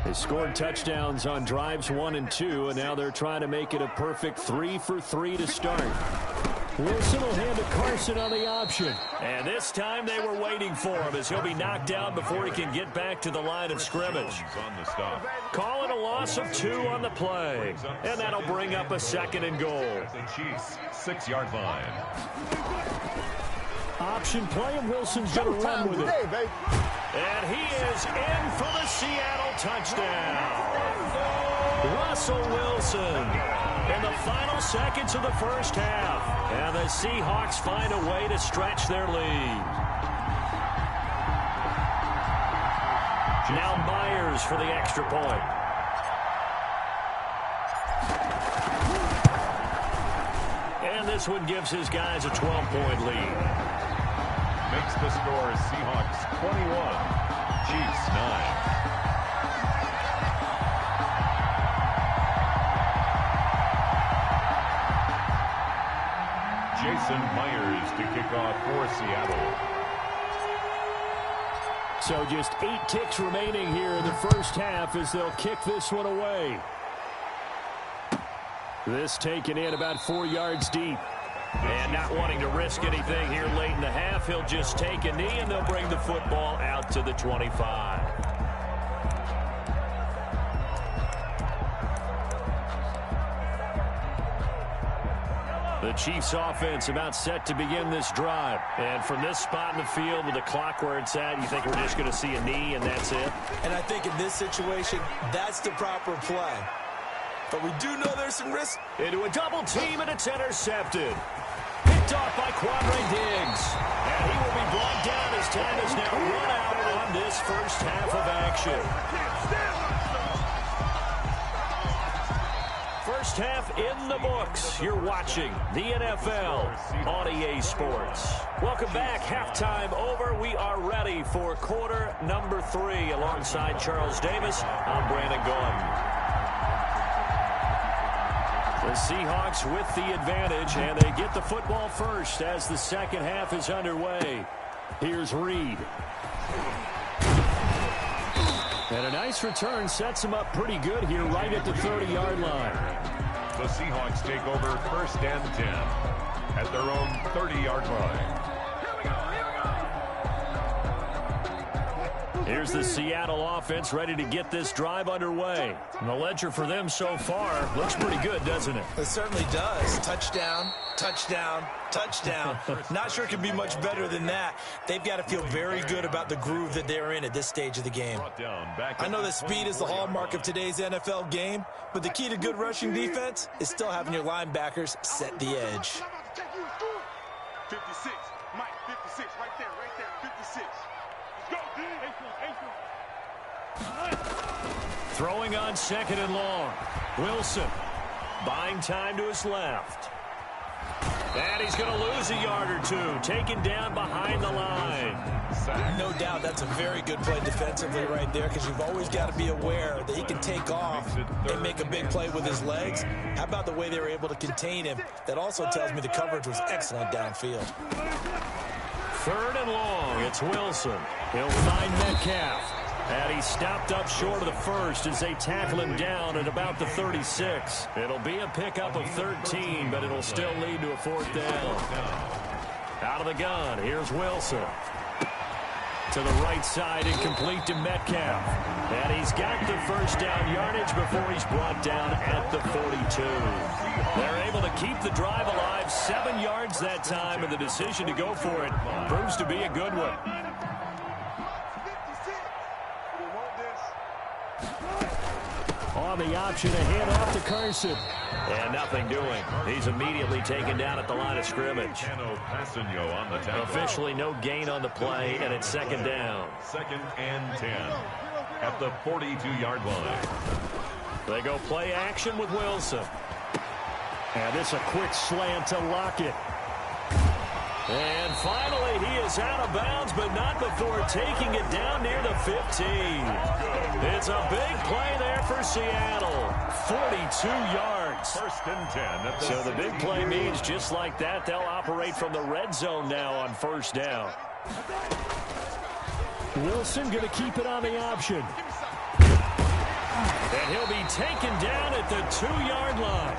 They scored touchdowns on drives 1 and 2, and now they're trying to make it a perfect 3 for 3 to start. Wilson will hand to Carson on the option. And this time they were waiting for him as he'll be knocked down before he can get back to the line of scrimmage. Calling a loss of 2 on the play. And that'll bring up a 2nd and goal. Chiefs, 6-yard line. Option play, and Wilson's going to run with it. And he is in for the Seattle touchdown. Russell Wilson in the final seconds of the first half. And the Seahawks find a way to stretch their lead. Now Myers for the extra point. And this one gives his guys a 12-point lead. Makes the score Seahawks 21, Chiefs 9. Jason Myers to kick off for Seattle. So just 8 ticks remaining here in the first half as they'll kick this one away. This taken in about 4 yards deep. And not wanting to risk anything here late in the half, he'll just take a knee and they'll bring the football out to the 25. The Chiefs offense about set to begin this drive. And from this spot in the field with the clock where it's at, you think we're just going to see a knee and that's it? And I think in this situation, that's the proper play. But we do know there's some risk. Into a double team, and it's intercepted. Picked off by Quandre Diggs. And he will be brought down as time is now run out on this first half of action. First half in the books. You're watching the NFL on EA Sports. Welcome back. Halftime over. We are ready for quarter number 3. Alongside Charles Davis, I'm Brandon Gordon. The Seahawks with the advantage, and they get the football first as the second half is underway. Here's Reed. And a nice return sets him up pretty good here right at the 30-yard line. The Seahawks take over first and 10 at their own 30-yard line. Here's the Seattle offense ready to get this drive underway. And the ledger for them so far looks pretty good, doesn't it? It certainly does. Touchdown, touchdown, touchdown. Not sure it can be much better than that. They've got to feel very good about the groove that they're in at this stage of the game. I know that speed is the hallmark of today's NFL game, but the key to good rushing defense is still having your linebackers set the edge. 56, Mike, 56, right there, 56. Throwing on 2nd and long. Wilson buying time to his left. And he's going to lose a yard or 2. Taken down behind the line. No doubt that's a very good play defensively right there, because you've always got to be aware that he can take off and make a big play with his legs. How about the way they were able to contain him? That also tells me the coverage was excellent downfield. 3rd and long. It's Wilson. He'll find Metcalf. And he stopped up short of the first as they tackle him down at about the 36. It'll be a pickup of 13, but it'll still lead to a 4th down. Out of the gun, here's Wilson. To the right side and complete to Metcalf. And he's got the first down yardage before he's brought down at the 42. They're able to keep the drive alive, 7 yards that time, and the decision to go for it proves to be a good one. On the option, a handoff to Carson. And nothing doing. He's immediately taken down at the line of scrimmage. Officially no gain on the play, and it's second down. 2nd and 10 at the 42-yard line. They go play action with Wilson. And it's a quick slant to Lockett. And finally, he is out of bounds, but not before taking it down near the 15. It's a big play there for Seattle. 42 yards. 1st and 10. So the big play means just like that, they'll operate from the red zone now on first down. Wilson going to keep it on the option. And he'll be taken down at the 2-yard line.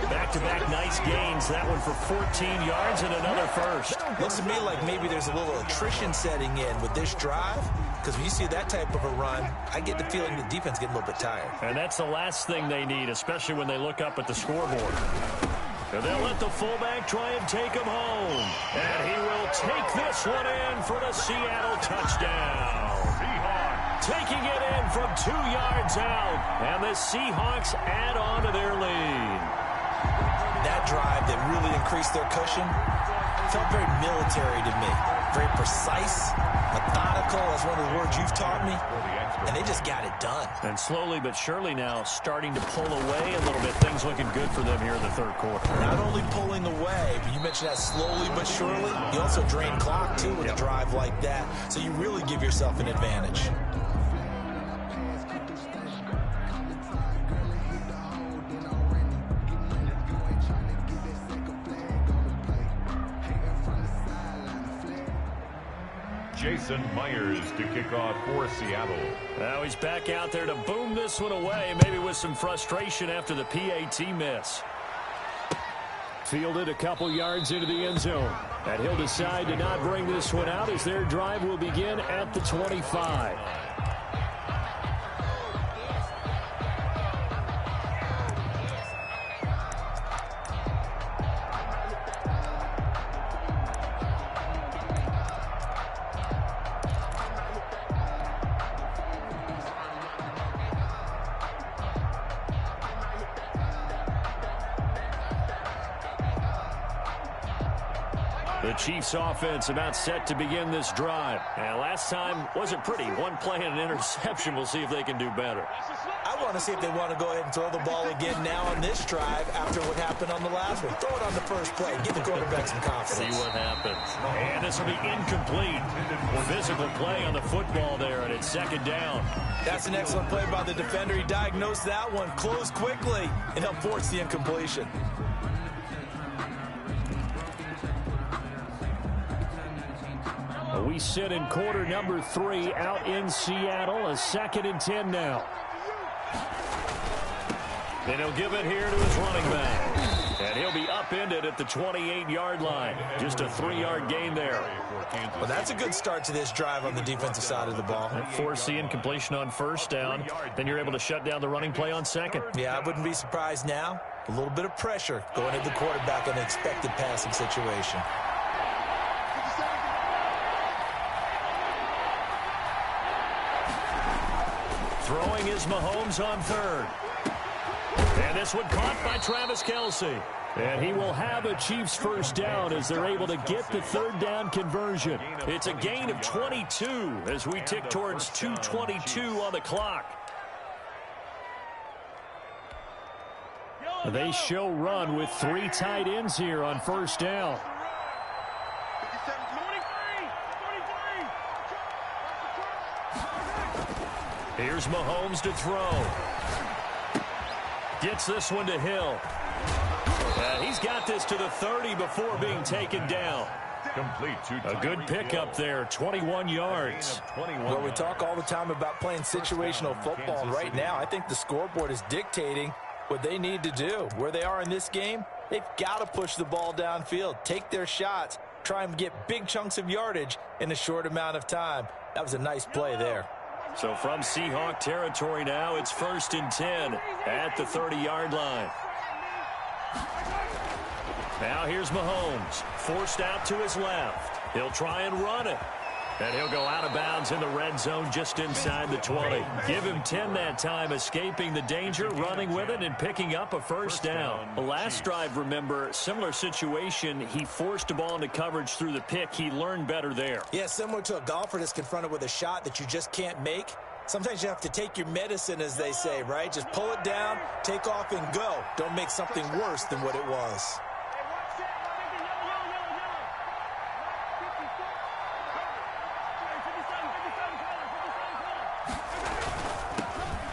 Back-to-back nice gains. That one for 14 yards and another first. Looks to me like maybe there's a little attrition setting in with this drive. Because when you see that type of a run, I get the feeling the defense getting a little bit tired. And that's the last thing they need, especially when they look up at the scoreboard. And they'll let the fullback try and take him home. And he will take this one in for the Seattle touchdown. Taking it in from 2 yards out. And the Seahawks add on to their lead. That drive that really increased their cushion felt very military to me. Very precise, methodical. That's one of the words you've taught me. And they just got it done. And slowly but surely now starting to pull away a little bit. Things looking good for them here in the third quarter. Not only pulling away, but you mentioned that slowly but surely. You also drain clock, too, with a drive like that. So you really give yourself an advantage. Jason Myers to kick off for Seattle. Now he's back out there to boom this one away, maybe with some frustration after the PAT miss. Fielded a couple yards into the end zone. And he'll decide to not bring this one out as their drive will begin at the 25. The Chiefs offense about set to begin this drive. And last time wasn't pretty. One play and an interception. We'll see if they can do better. I want to see if they want to go ahead and throw the ball again now on this drive after what happened on the last one. Throw it on the first play. Give the quarterback some confidence. See what happens. And this will be incomplete. Physical play on the football there, and it's second down. That's an excellent play by the defender. He diagnosed that one, closed quickly, and helped force the incompletion. We sit in quarter number 3 out in Seattle. A 2nd and 10 now. And he'll give it here to his running back. And he'll be upended at the 28-yard line. Just a 3-yard gain there. Well, that's a good start to this drive on the defensive side of the ball. Force the incompletion on first down. Then you're able to shut down the running play on second. Yeah, I wouldn't be surprised now. A little bit of pressure going at the quarterback in an expected passing situation. Throwing is Mahomes on third. And this one caught by Travis Kelce. And he will have a Chiefs first down as they're able to get the third down conversion. It's a gain of 22 as we tick towards 2:22 on the clock. They show run with 3 tight ends here on first down. Here's Mahomes to throw. Gets this one to Hill. He's got this to the 30 before being taken down. Complete a good pickup there, 21 yards. Well, we talk all the time about playing situational football, and right now I think the scoreboard is dictating what they need to do. Where they are in this game, they've got to push the ball downfield, take their shots, try and get big chunks of yardage in a short amount of time. That was a nice play there. So from Seahawk territory now, it's 1st and 10 at the 30-yard line. Now here's Mahomes, forced out to his left. He'll try and run it. And he'll go out of bounds in the red zone just inside the 20. Give him 10 that time, escaping the danger, running with it, and picking up a first down. The last drive, remember, similar situation. He forced a ball into coverage through the pick. He learned better there. Yeah, similar to a golfer that's confronted with a shot that you just can't make. Sometimes you have to take your medicine, as they say, right? Just pull it down, take off, and go. Don't make something worse than what it was.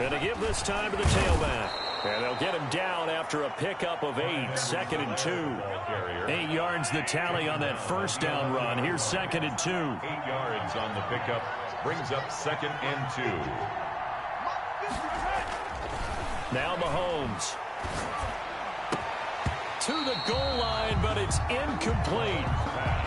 And to give this time to the tailback. And they'll get him down after a pickup of 8, 2nd and 2. 8 yards the tally on that first down run. Here's 2nd and 2. 8 yards on the pickup brings up 2nd and 2. Now Mahomes. To the goal line, but it's incomplete.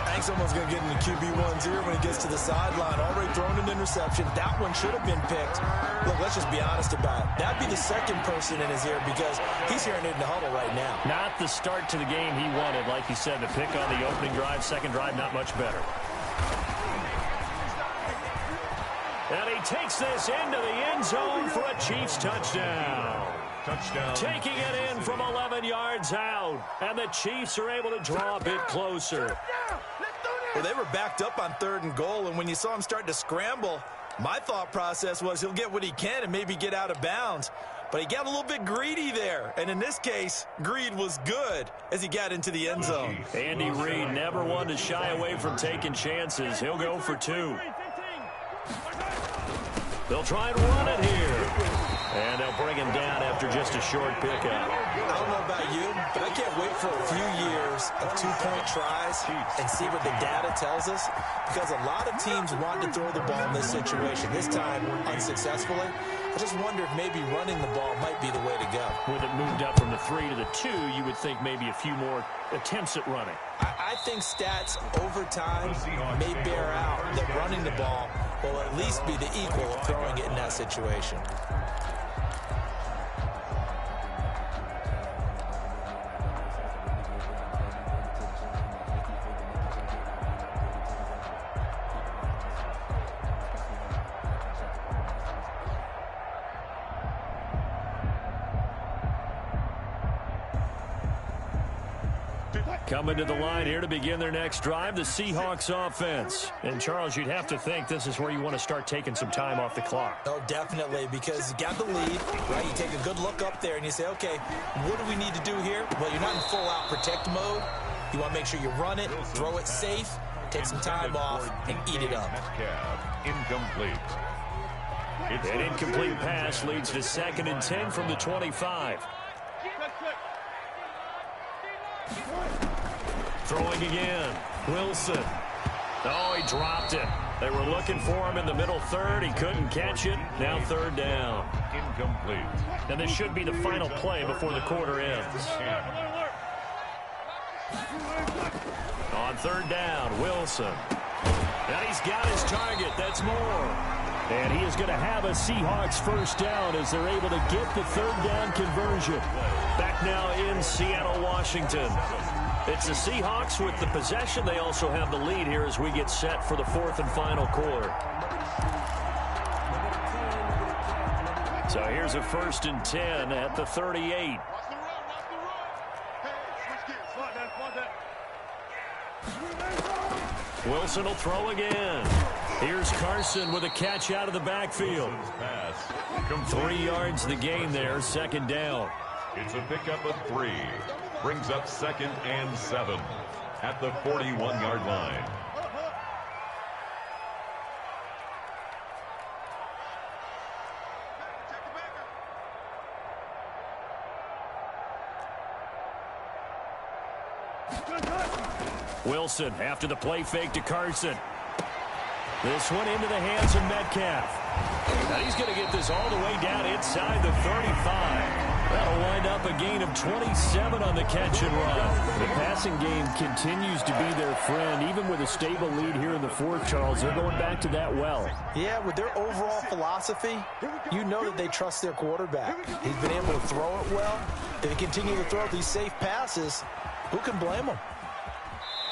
I think someone's going to get in the QB1's ear when he gets to the sideline. Already thrown an interception. That one should have been picked. Look, let's just be honest about it. That'd be the second person in his ear because he's hearing it in the huddle right now. Not the start to the game he wanted. Like you said, the pick on the opening drive, second drive, not much better. And he takes this into the end zone for a Chiefs touchdown. Taking it in from 11 yards out. And the Chiefs are able to draw a bit closer. Well, they were backed up on 3rd and goal, and when you saw him start to scramble, my thought process was he'll get what he can and maybe get out of bounds. But he got a little bit greedy there. And in this case, greed was good as he got into the end zone. Andy Reid never one to shy away from taking chances. He'll go for 2. They'll try and run it here. And they'll bring him down after just a short pickup. I don't know about you, but I can't wait for a few years of 2-point tries and see what the data tells us. Because a lot of teams want to throw the ball in this situation. This time, unsuccessfully. I just wonder if maybe running the ball might be the way to go. With it moved up from the 3 to the 2, you would think maybe a few more attempts at running. I think stats over time may bear out that running the ball will at least be the equal of throwing it in that situation. Coming to the line here to begin their next drive, the Seahawks offense. And, Charles, you'd have to think this is where you want to start taking some time off the clock. Oh, definitely, because you got the lead, right? You take a good look up there and you say, okay, what do we need to do here? Well, you're not in full-out protect mode. You want to make sure you run it, throw it safe, take some time off, and eat it up. Incomplete. An incomplete pass leads to 2nd and 10 from the 25. Throwing again. Wilson. Oh, he dropped it. They were looking for him in the middle 3rd. He couldn't catch it. Now 3rd down. Incomplete. And this should be the final play before the quarter ends. On 3rd down, Wilson. And he's got his target. That's more. And he is going to have a Seahawks first down as they're able to get the 3rd down conversion. Back now in Seattle, Washington. It's the Seahawks with the possession. They also have the lead here as we get set for the 4th and final quarter. So here's a 1st and 10 at the 38. Wilson will throw again. Here's Carson with a catch out of the backfield. 3 yards the gain there, 2nd down. It's a pickup of 3. Brings up 2nd and 7 at the 41-yard line. Wilson after the play fake to Carson. This one into the hands of Metcalf. Now he's going to get this all the way down inside the 35. That'll wind up a gain of 27 on the catch and run. The passing game continues to be their friend. Even with a stable lead here in the fourth, Charles, they're going back to that well. Yeah, with their overall philosophy, you know that they trust their quarterback. He's been able to throw it well. If they continue to throw these safe passes, who can blame them?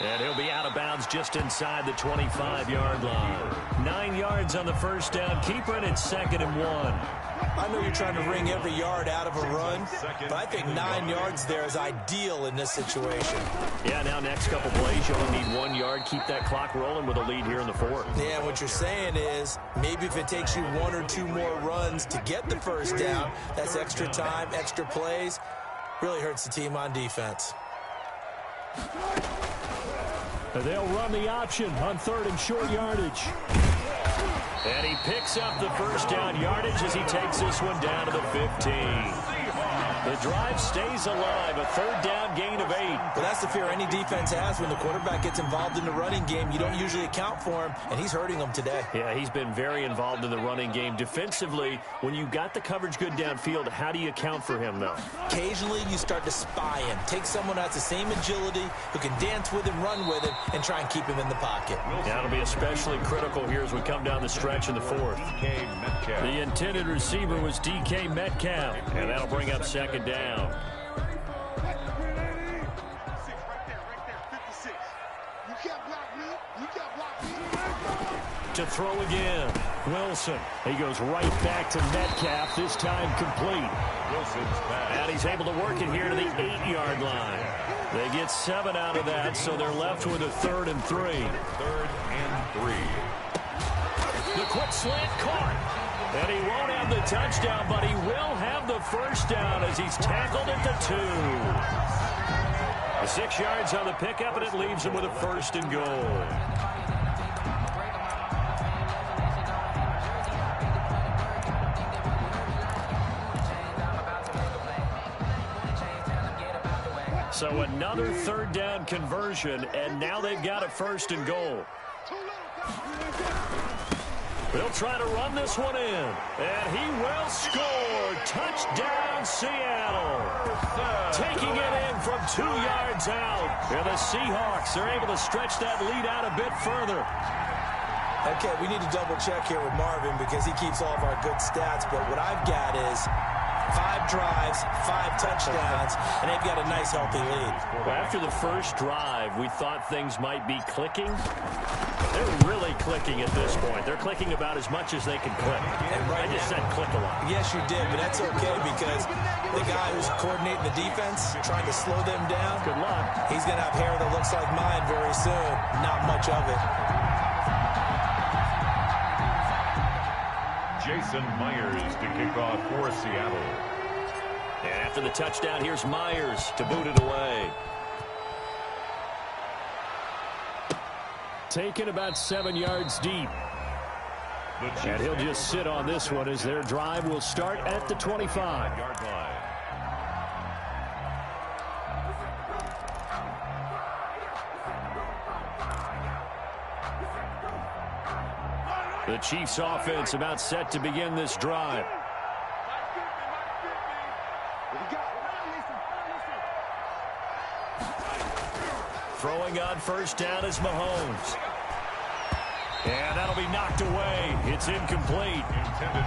And he'll be out of bounds just inside the 25-yard line. 9 yards on the first down. Keeper, and it's 2nd and 1. I know you're trying to wring every yard out of a run, but I think 9 yards there is ideal in this situation. Yeah, now next couple plays, you only need 1 yard. Keep that clock rolling with a lead here in the fourth. Yeah, what you're saying is maybe if it takes you 1 or 2 more runs to get the first down, that's extra time, extra plays. Really hurts the team on defense. They'll run the option on 3rd and short yardage. And he picks up the first down yardage as he takes this one down to the 15. The drive stays alive, a 3rd down gain of 8. But that's the fear any defense has when the quarterback gets involved in the running game. You don't usually account for him, and he's hurting them today. Yeah, he's been very involved in the running game. Defensively, when you got the coverage good downfield, how do you account for him, though? Occasionally, you start to spy him. Take someone who has the same agility, who can dance with him, run with him, and try and keep him in the pocket. That'll be especially critical here as we come down the stretch in the fourth. The intended receiver was DK Metcalf, and that'll bring up 2nd down. To throw again, Wilson. He goes right back to Metcalf, this time complete. And he's able to work it here to the 8-yard line. They get 7 out of that, so they're left with a 3rd and 3. 3rd and 3. The quick slant caught. And he won't have the touchdown, but he will have the first down as he's tackled at the 2. 6 yards on the pickup, and it leaves him with a 1st and goal. So another 3rd down conversion, and now they've got a 1st and goal. They'll try to run this one in, and he will score. Touchdown, Seattle. Taking it in from 2 yards out. And the Seahawks are able to stretch that lead out a bit further. Okay, we need to double check here with Marvin because he keeps all of our good stats, but what I've got is 5 drives, 5 touchdowns, and they've got a nice, healthy lead. Well, after the first drive, we thought things might be clicking. They're really clicking at this point. They're clicking about as much as they can click. And right I just said click a lot. Yes, you did, but that's okay because the guy who's coordinating the defense, trying to slow them down, good luck. He's going to have hair that looks like mine very soon. Not much of it. Jason Myers to kick off for Seattle. And after the touchdown, here's Myers to boot it away. Taken about 7 yards deep. And he'll just sit on this one as their drive will start at the 25-yard line. The Chiefs offense about set to begin this drive. Throwing on first down is Mahomes. And that'll be knocked away. It's incomplete.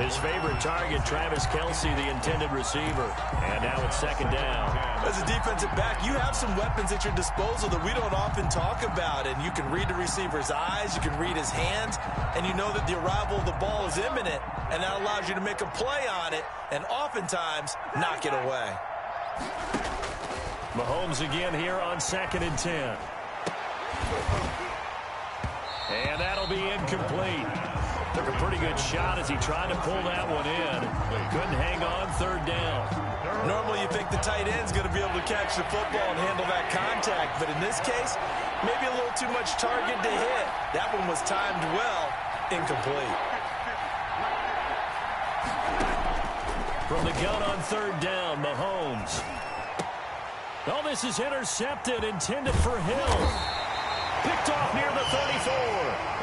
His favorite target, Travis Kelce, the intended receiver. And now it's 2nd down. As a defensive back, you have some weapons at your disposal that we don't often talk about. And you can read the receiver's eyes, you can read his hands, and you know that the arrival of the ball is imminent. And that allows you to make a play on it and oftentimes knock it away. Mahomes again here on 2nd and 10. And that'll be incomplete. Took a pretty good shot as he tried to pull that one in. Couldn't hang on 3rd down. Normally you think the tight end's going to be able to catch the football and handle that contact. But in this case, maybe a little too much target to hit. That one was timed well. Incomplete. From the gun on 3rd down, Mahomes. Oh, this is intercepted, intended for Hill. Picked off near the 34.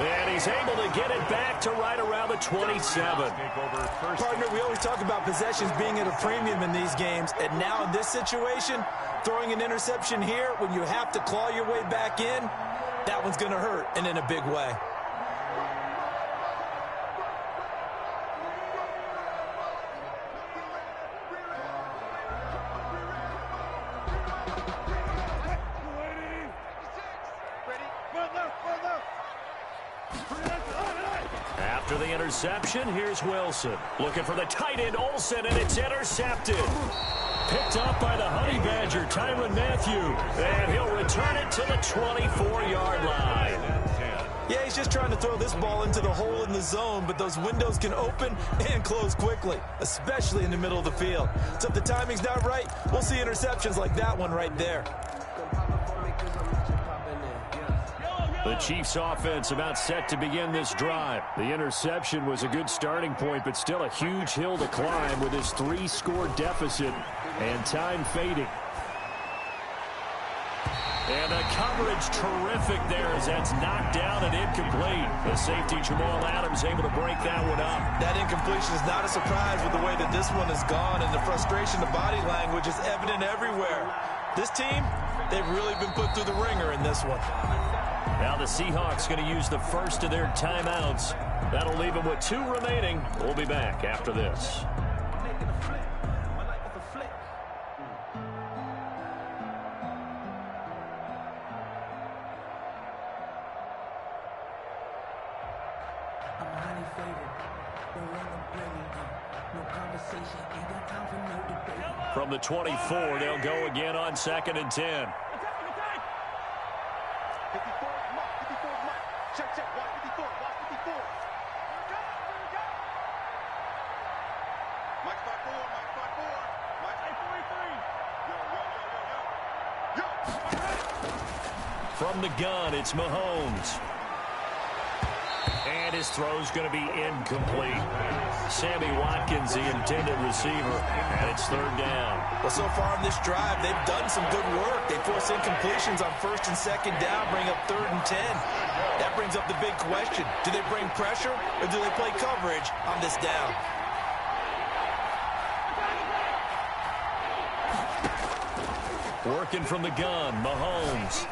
And he's able to get it back to right around the 27. Partner, we always talk about possessions being at a premium in these games. And now in this situation, throwing an interception here when you have to claw your way back in, that one's going to hurt, and in a big way. After the interception, here's Wilson. Looking for the tight end, Olsen, and it's intercepted. Picked up by the Honey Badger, Tyrann Mathieu. And he'll return it to the 24-yard line. Yeah, he's just trying to throw this ball into the hole in the zone, but those windows can open and close quickly, especially in the middle of the field. So if the timing's not right, we'll see interceptions like that one right there. The Chiefs offense about set to begin this drive. The interception was a good starting point, but still a huge hill to climb with his 3-score deficit and time fading. And the coverage terrific there as that's knocked down and incomplete. The safety Jamal Adams able to break that one up. That incompletion is not a surprise with the way that this one has gone, and the frustration, the body language is evident everywhere. This team, they've really been put through the ringer in this one. Now the Seahawks going to use the first of their timeouts. That'll leave them with 2 remaining. We'll be back after this. From the 24, they'll go again on 2nd and 10. From the gun, it's Mahomes. And his throw's going to be incomplete. Sammy Watkins, the intended receiver, and it's 3rd down. Well, so far in this drive, they've done some good work. They force incompletions on 1st and 2nd down, bring up 3rd and 10. That brings up the big question. Do they bring pressure, or do they play coverage on this down? Working from the gun, Mahomes.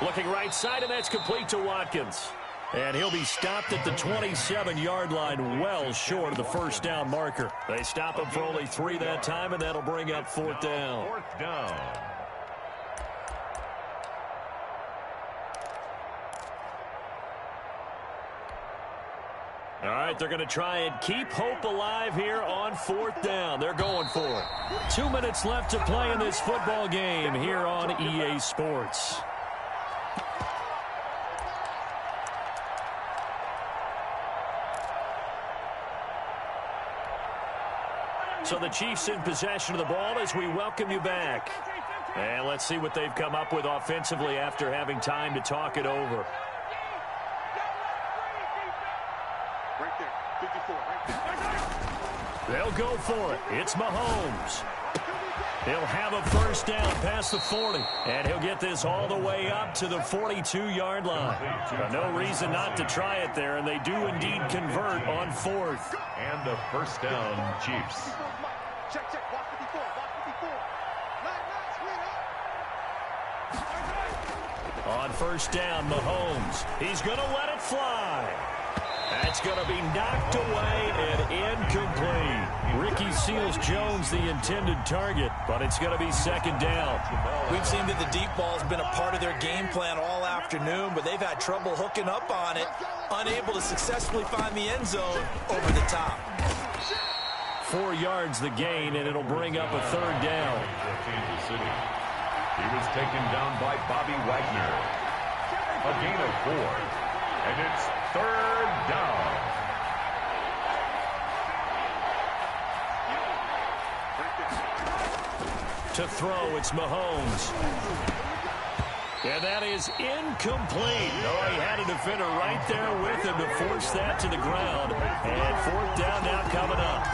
Looking right side, and that's complete to Watkins. And he'll be stopped at the 27-yard line, well short of the 1st down marker. They stop him for only 3 that time, and that'll bring up 4th down. 4th down. All right, they're going to try and keep hope alive here on 4th down. They're going for it. 2 minutes left to play in this football game here on EA Sports. So the Chiefs in possession of the ball as we welcome you back. And let's see what they've come up with offensively after having time to talk it over. Right there, 54, right there. They'll go for it. It's Mahomes. He'll have a 1st down past the 40. And he'll get this all the way up to the 42-yard line. No reason not to try it there, and they do indeed convert on 4th. And a 1st down, Chiefs. Check, check, watch 54, watch 54. On 1st down, Mahomes. He's going to let it fly. That's going to be knocked away and incomplete. Ricky Seals-Jones, the intended target, but it's going to be 2nd down. We've seen that the deep ball has been a part of their game plan all afternoon, but they've had trouble hooking up on it, unable to successfully find the end zone over the top. 4 yards the gain, and it'll bring up a 3rd down. Kansas City. He was taken down by Bobby Wagner. A gain of 4. And it's 3rd down. To throw, it's Mahomes. And that is incomplete. Oh, he had a defender right there with him to force that to the ground. And fourth down now coming up.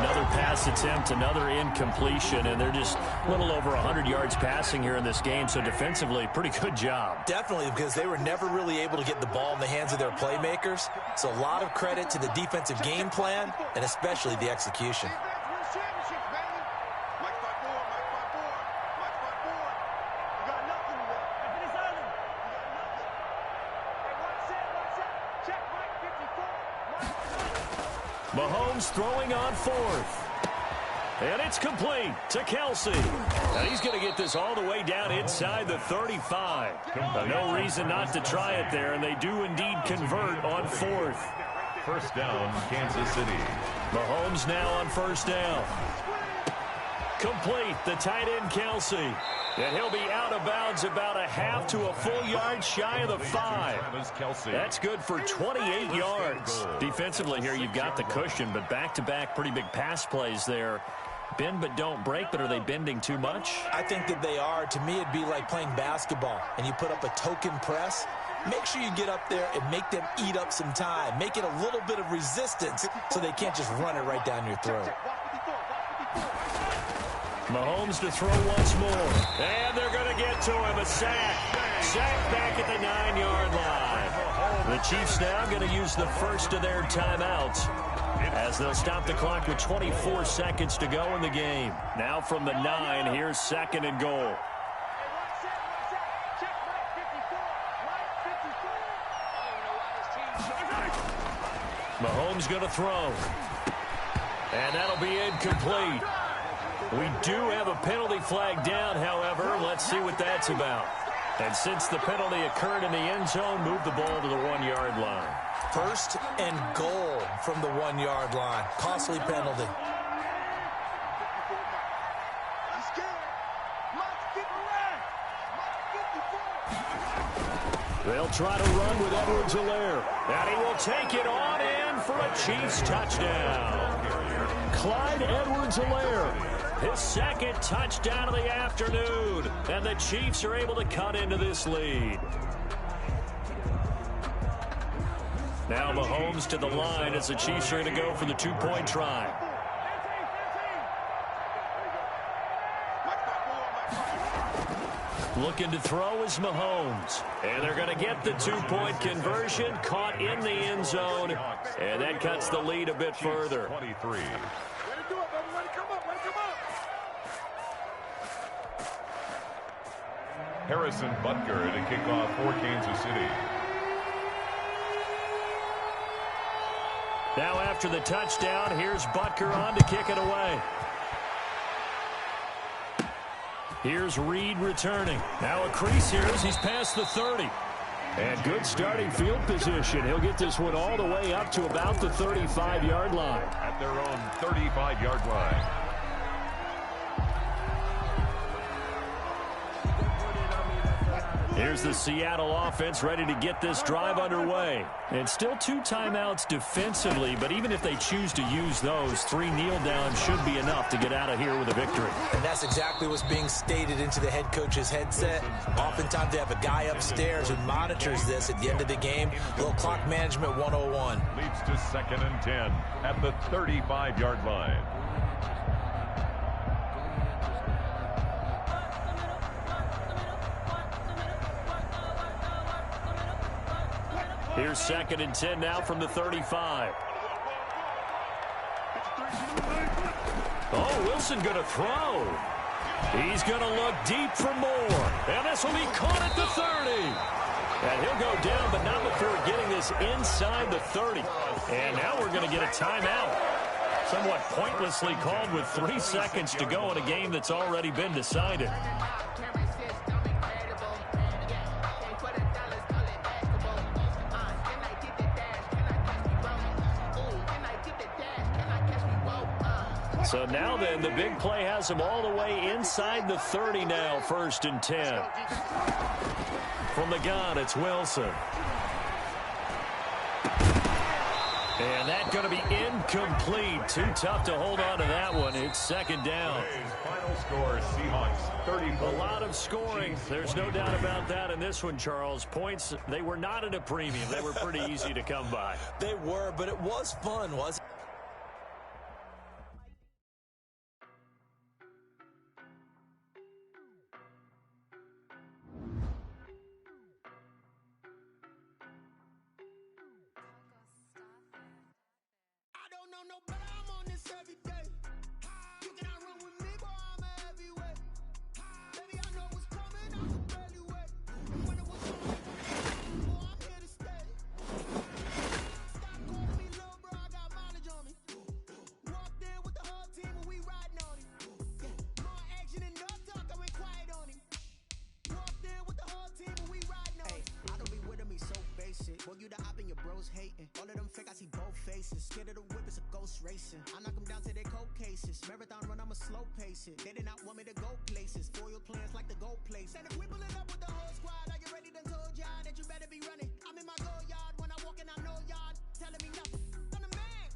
Another pass attempt, another incompletion, and they're just a little over 100 yards passing here in this game, so defensively, pretty good job. Definitely, because they were never really able to get the ball in the hands of their playmakers. So a lot of credit to the defensive game plan, and especially the execution. Mahomes throwing on fourth. And it's complete to Kelsey. And he's going to get this all the way down inside the 35. No reason not to try it there, and they do indeed convert on fourth. First down, Kansas City. Mahomes now on first down. Complete, the tight end Kelsey. And he'll be out of bounds about a half to a full yard shy of the 5. That's good for 28 yards. Defensively here, you've got the cushion, but back-to-back pretty big pass plays there. Bend but don't break, but are they bending too much? I think that they are. To me, it'd be like playing basketball, and you put up a token press. Make sure you get up there and make them eat up some time. Make it a little bit of resistance so they can't just run it right down your throat. Mahomes to throw once more. And they're going to get to him. A sack. Sack back at the 9-yard line. The Chiefs now going to use the first of their timeouts as they'll stop the clock with 24 seconds to go in the game. Now from the 9, here's second and goal. Mahomes going to throw. And that'll be incomplete. We do have a penalty flag down, however. Let's see what that's about. And since the penalty occurred in the end zone, move the ball to the 1-yard line. First and goal from the 1-yard line. Costly penalty. They'll try to run with Edwards-Helaire. And he will take it on in for a Chiefs touchdown. Clyde Edwards-Helaire. His second touchdown of the afternoon. And the Chiefs are able to cut into this lead. Now Mahomes to the line as the Chiefs are going to go for the 2-point try. Looking to throw is Mahomes. And they're going to get the 2-point conversion. Caught in the end zone. And that cuts the lead a bit further. 23. Harrison Butker to kick off for Kansas City. Now after the touchdown, here's Butker on to kick it away. Here's Reed returning. Now a crease here as he's past the 30. And good starting field position. He'll get this one all the way up to about the 35-yard line. At their own 35-yard line. Here's the Seattle offense ready to get this drive underway. And still 2 timeouts defensively, but even if they choose to use those, 3 kneel downs should be enough to get out of here with a victory. And that's exactly what's being stated into the head coach's headset. Oftentimes they have a guy upstairs who monitors this at the end of the game. A little clock management 101. Leads to 2nd and 10 at the 35-yard line. Here's 2nd and 10 now from the 35. Oh, Wilson going to throw. He's going to look deep for more. And this will be caught at the 30. And he'll go down, but not before getting this inside the 30. And now we're going to get a timeout. Somewhat pointlessly called with 3 seconds to go in a game that's already been decided. So now then, the big play has them all the way inside the 30 now, 1st and 10. From the gun, it's Wilson. And that's going to be incomplete. Too tough to hold on to that one. It's second down. Today's final score, Seahawks 34. A lot of scoring. There's no doubt about that in this one, Charles. Points, they were not at a premium. They were pretty easy to come by. They were, but it was fun, wasn't it? No, but I'm on this every day. You cannot run with me, boy, I'm a heavyweight. Baby, I know what's coming, I can barely wait. And when it was on, boy, I'm here to stay. Stop calling me little bro, I got mileage on me. Walked in with the whole team and we riding on it. More action and no talk, I went quiet on him. Walked in with the whole team and we riding on it. I don't be with him, he's so basic. Boy, you the op and your bros hating. All of them fake, I see both faces. Scared of the whip, it's a ghost racing. I knock them down to their cold cases. Marathon run, I'ma slow pace it. They did not want me to go places. Foil plans like the gold place. And if we pulling up with the whole squad, I get ready to told y'all that you better be running. I'm in my go yard when I walk in, I know y'all telling me nothing. I'm the man,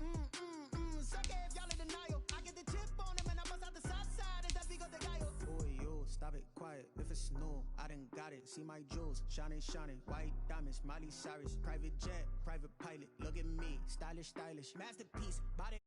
suck it if y'all in denial. I get the chip on him and I bust out the south side as that big of the guy. Boy, yo, stop it, quiet. If it's new, I done got it. See my jewels, shining, shining. White diamonds, Miley Cyrus. Private jet, private pilot. Look at me, stylish, stylish. Masterpiece, body.